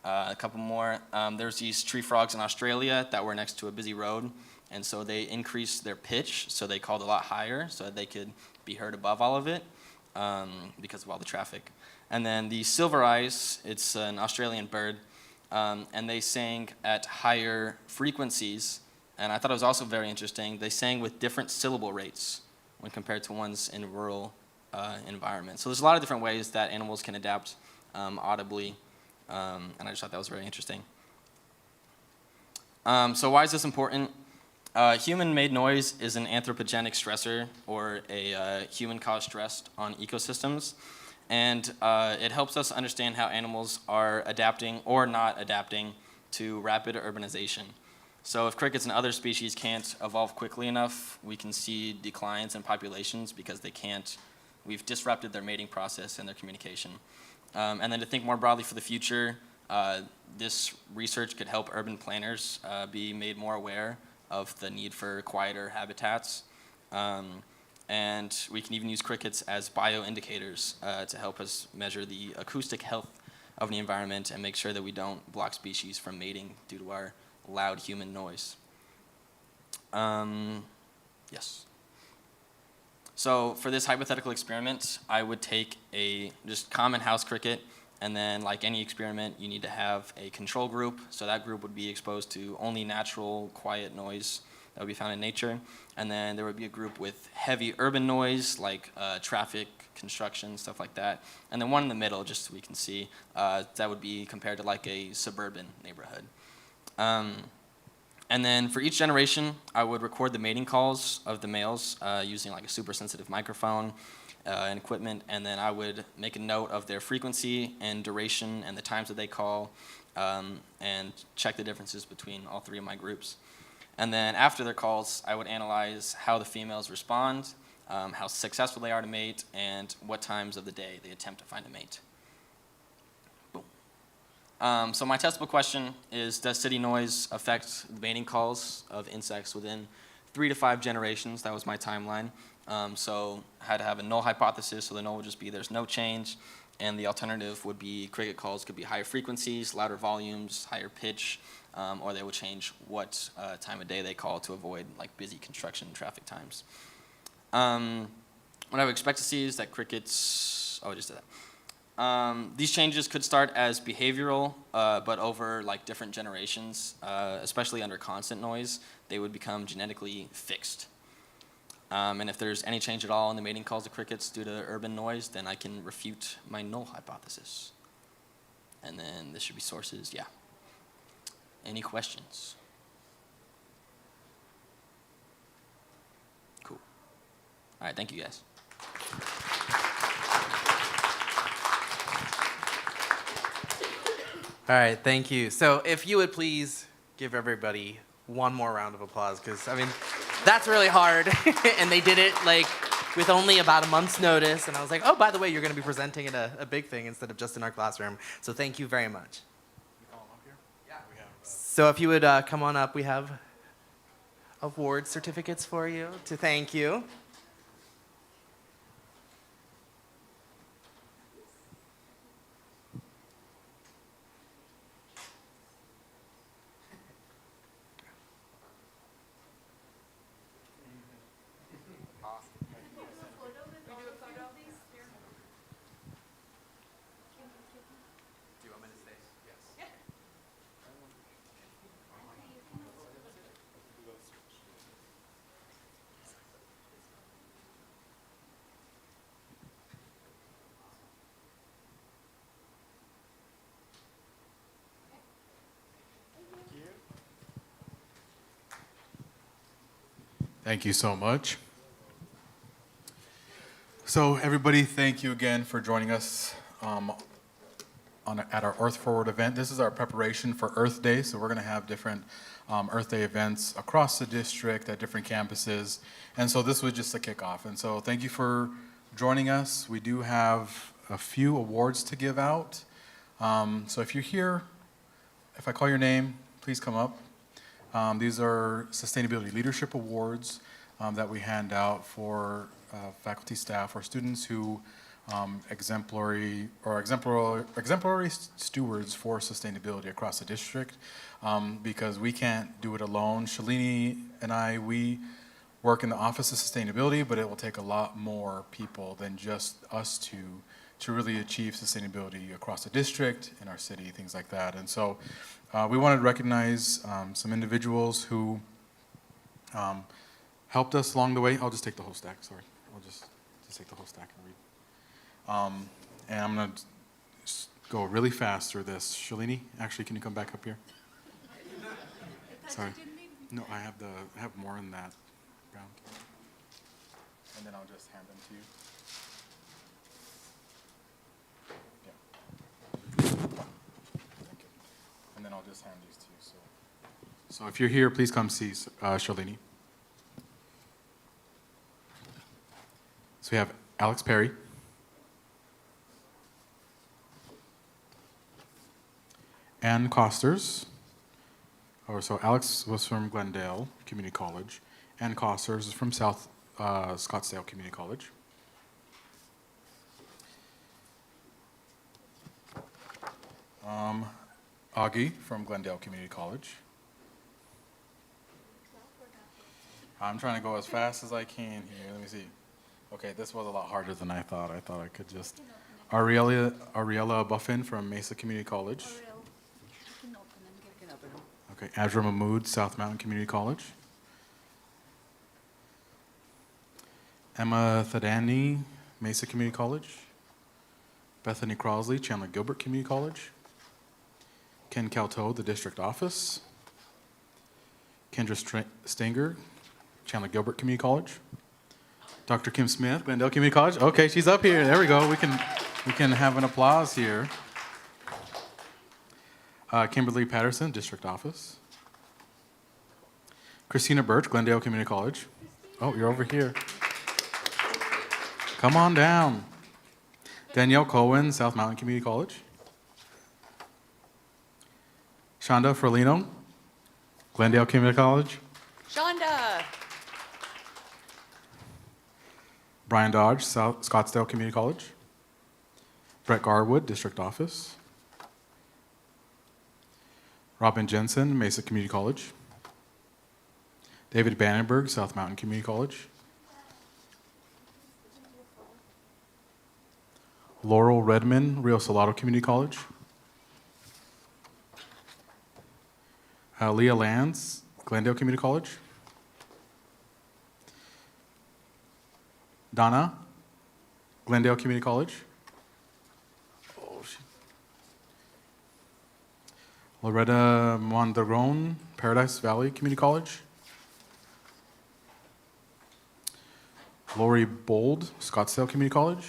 Speaker 15: A couple more. There's these tree frogs in Australia that were next to a busy road, and so they increased their pitch, so they called a lot higher so that they could be heard above all of it because of all the traffic. And then the silver eyes, it's an Australian bird, and they sang at higher frequencies. And I thought it was also very interesting. They sang with different syllable rates when compared to ones in rural environments. So there's a lot of different ways that animals can adapt audibly, and I just thought that was very interesting. So why is this important? Human-made noise is an anthropogenic stressor, or a human-caused stress on ecosystems. And it helps us understand how animals are adapting or not adapting to rapid urbanization. So if crickets and other species can't evolve quickly enough, we can see declines in populations because we've disrupted their mating process and their communication. And then to think more broadly for the future, this research could help urban planners be made more aware of the need for quieter habitats. And we can even use crickets as bioindicators to help us measure the acoustic health of the environment and make sure that we don't block species from mating due to our loud human noise. Yes. So for this hypothetical experiment, I would take a just common house cricket, and then like any experiment, you need to have a control group. So that group would be exposed to only natural, quiet noise that would be found in nature. And then there would be a group with heavy urban noise, like traffic, construction, stuff like that. And then one in the middle, just so we can see, that would be compared to like a suburban neighborhood. And then for each generation, I would record the mating calls of the males using like a super sensitive microphone and equipment, and then I would make a note of their frequency and duration and the times that they call, and check the differences between all three of my groups. And then after their calls, I would analyze how the females respond, how successful they are to mate, and what times of the day they attempt to find a mate. So my testable question is, does city noise affect the mating calls of insects within 3 to 5 generations? That was my timeline. So I had to have a null hypothesis, so the null would just be there's no change, and the alternative would be cricket calls could be higher frequencies, louder volumes, higher pitch, or they would change what time of day they call to avoid like busy construction and traffic times. What I would expect to see is that crickets, I just did that. These changes could start as behavioral, but over like different generations, especially under constant noise, they would become genetically fixed. And if there's any change at all in the mating calls of crickets due to urban noise, then I can refute my null hypothesis. And then this should be sources, yeah. Any questions? Cool. All right, thank you guys.
Speaker 8: All right, thank you. So if you would please give everybody one more round of applause, because, I mean, that's really hard. And they did it, like, with only about a month's notice. And I was like, oh, by the way, you're going to be presenting at a big thing instead of just in our classroom. So thank you very much. So if you would come on up, we have award certificates for you to thank you.
Speaker 1: Thank you so much. So everybody, thank you again for joining us at our Earth Forward event. This is our preparation for Earth Day, so we're going to have different Earth Day events across the district at different campuses, and so this was just a kickoff. And so thank you for joining us. We do have a few awards to give out. So if you're here, if I call your name, please come up. These are Sustainability Leadership Awards that we hand out for faculty, staff, or students who exemplary stewards for sustainability across the district, because we can't do it alone. Shalini and I, we work in the Office of Sustainability, but it will take a lot more people than just us to really achieve sustainability across the district, in our city, things like that. And so we wanted to recognize some individuals who helped us along the way. I'll just take the whole stack, sorry. I'll just take the whole stack and read. And I'm going to go really fast through this. Shalini, actually, can you come back up here? Sorry. No, I have more in that round. And then I'll just hand them to you. And then I'll just hand these to you. So if you're here, please come see Shalini. So we have Alex Perry, Ann Costers. So Alex was from Glendale Community College. Ann Costers is from South Scottsdale Community College. Augie from Glendale Community College. I'm trying to go as fast as I can here. Let me see. Okay, this was a lot harder than I thought. I thought I could just... Ariella Buffin from Mesa Community College. Okay, Azra Mahmood, South Mountain Community College. Emma Thadani, Mesa Community College. Bethany Crosley, Chandler Gilbert Community College. Ken Calto, the district office. Kendra Stanger, Chandler Gilbert Community College. Dr. Kim Smith, Glendale Community College. Okay, she's up here. There we go. We can have an applause here. Kimberly Patterson, district office. Christina Birch, Glendale Community College. Oh, you're over here. Come on down. Danielle Cohen, South Mountain Community College. Shonda Frolino, Glendale Community College.
Speaker 5: Shonda.
Speaker 1: Brian Dodge, South Scottsdale Community College. Brett Garwood, district office. Robin Jensen, Mesa Community College. David Bannenberg, South Mountain Community College. Laurel Redmond, Rio Salado Community College. Leah Lands, Glendale Community College. Donna, Glendale Community College. Loretta Mondragon, Paradise Valley Community College. Lori Bold, Scottsdale Community College.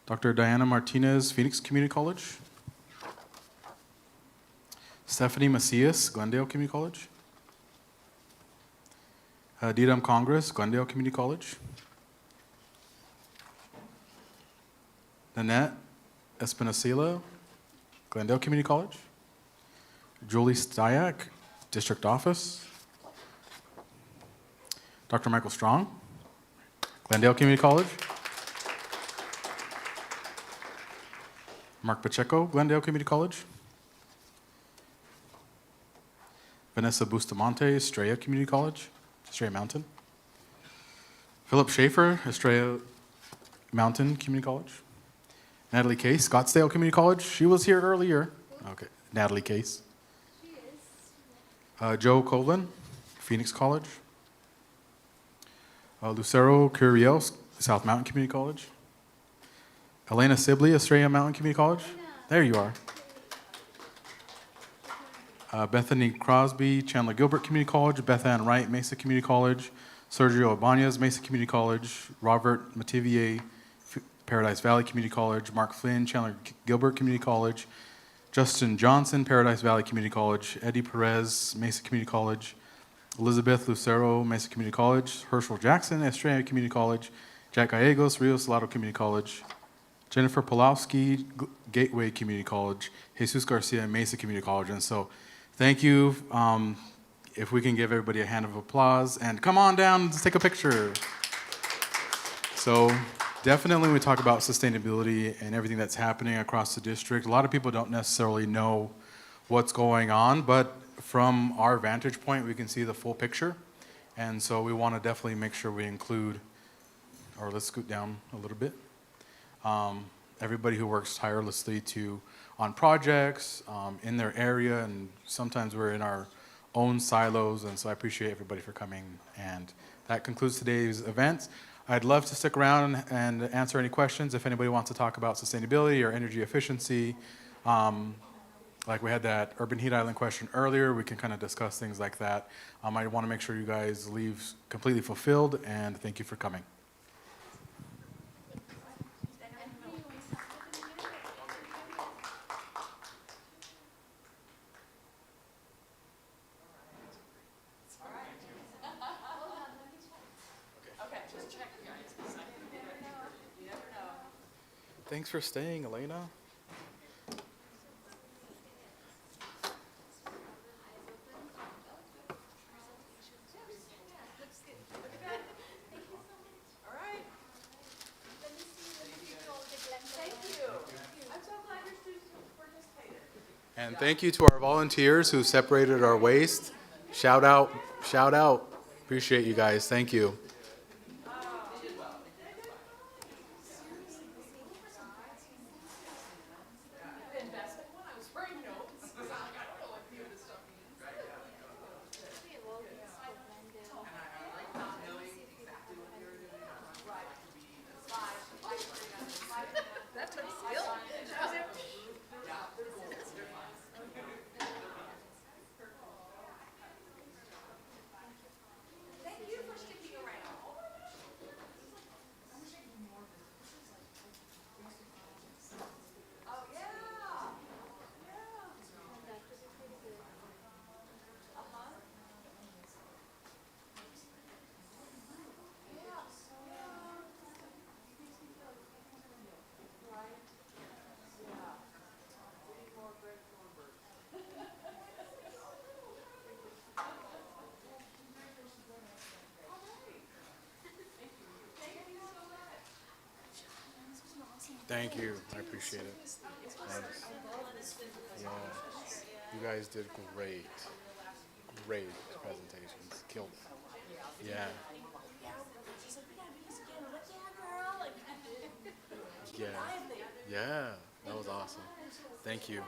Speaker 1: Dr. Diana Martinez, Phoenix Community College. Stephanie Macias, Glendale Community College. Didam Congress, Glendale Community College. Nanette Espinacila, Glendale Community College. Julie Styak, District Office. Dr. Michael Strong, Glendale Community College. Mark Pacheco, Glendale Community College. Vanessa Bustamante, Estrella Community College, Estrella Mountain. Philip Schaefer, Estrella Mountain Community College. Natalie Case, Scottsdale Community College. She was here earlier. Okay, Natalie Case. Joe Colvin, Phoenix College. Lucero Curiel, South Mountain Community College. Elena Sibley, Estrella Mountain Community College. There you are. Bethany Crosby, Chandler Gilbert Community College. Beth Ann Wright, Mesa Community College. Sergio Ibanez, Mesa Community College. Robert Mativier, Paradise Valley Community College. Mark Flynn, Chandler Gilbert Community College. Justin Johnson, Paradise Valley Community College. Eddie Perez, Mesa Community College. Elizabeth Lucero, Mesa Community College. Herschel Jackson, Estrella Community College. Jack Gallegos, Rio Salado Community College. Jennifer Pulowski, Gateway Community College. Jesus Garcia, Mesa Community College. And so thank you. If we can give everybody a hand of applause. And come on down, let's take a picture. So definitely when we talk about sustainability and everything that's happening across the district, a lot of people don't necessarily know what's going on, but from our vantage point, we can see the full picture. And so we want to definitely make sure we include, or let's scoot down a little bit, everybody who works tirelessly on projects in their area, and sometimes we're in our own silos, and so I appreciate everybody for coming. And that concludes today's event. I'd love to stick around and answer any questions if anybody wants to talk about sustainability or energy efficiency. Like we had that urban heat island question earlier, we can kind of discuss things like that. I want to make sure you guys leave completely fulfilled, and thank you for coming. Thanks for staying, Elena. And thank you to our volunteers who separated our waste. Shout out, shout out. Appreciate you guys. Thank you. Thank you. I appreciate it. Thanks. Yeah. You guys did great. Great presentations. Killed it. Yeah. Yeah. Yeah. That was awesome. Thank you.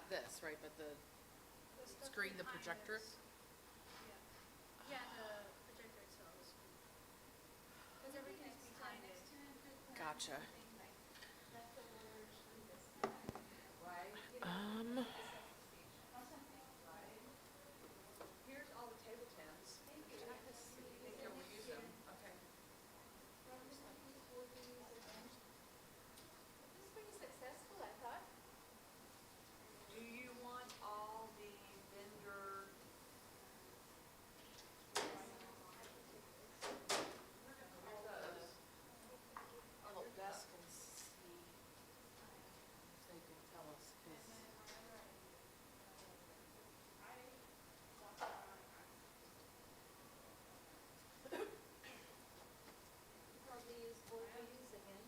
Speaker 7: not this, right, but the screen, the projector?
Speaker 16: Yeah, the projector itself. Because everything's behind it.
Speaker 7: Gotcha.
Speaker 5: Here's all the table tents.
Speaker 16: This pretty successful, I thought.
Speaker 5: Do you want all the vendor?
Speaker 7: I hope Gus can see if they can tell us. 'Cause
Speaker 16: Probably use both of these again.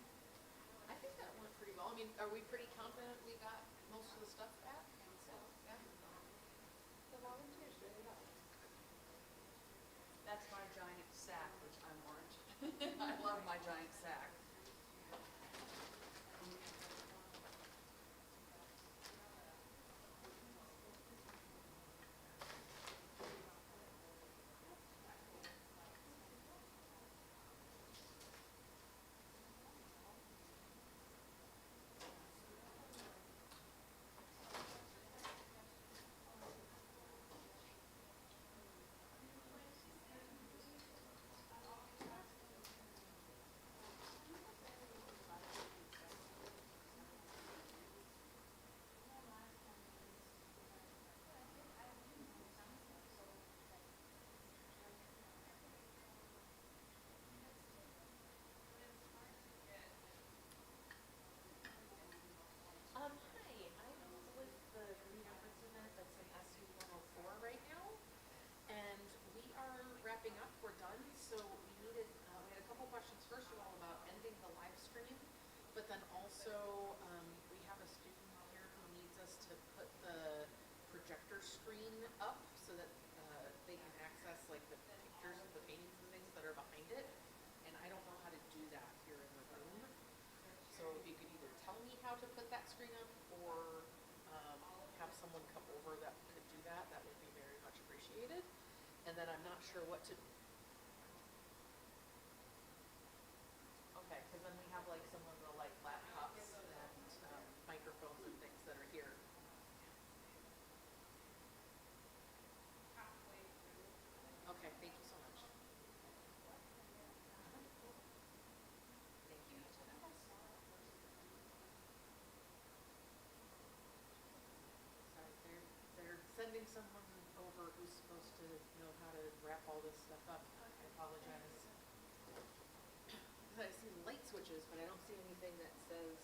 Speaker 7: I think that went pretty well. I mean, are we pretty confident we got most of the stuff back? So, yeah.
Speaker 16: The volunteers really helped.
Speaker 5: That's my giant sack, which I'm orange. I love my giant sack.
Speaker 7: Hi, I'm with the Green Efforts event that's in SU 104 right now, and we are wrapping up, we're done, so we had a couple questions, first of all, about ending the live stream, but then also, we have a student here who needs us to put the projector screen up so that, they can access like the pictures of the paintings and things that are behind it, and I don't know how to do that here in the room. So if you could either tell me how to put that screen up or have someone come over that could do that, that would be very much appreciated. And then I'm not sure what to. Okay, because then we have like some of the like laptops and microphones and things that are here. Okay, thank you so much. Thank you. Sorry, they're sending someone over who's supposed to know how to wrap all this stuff up. I apologize. Because I see light switches, but I don't see anything that says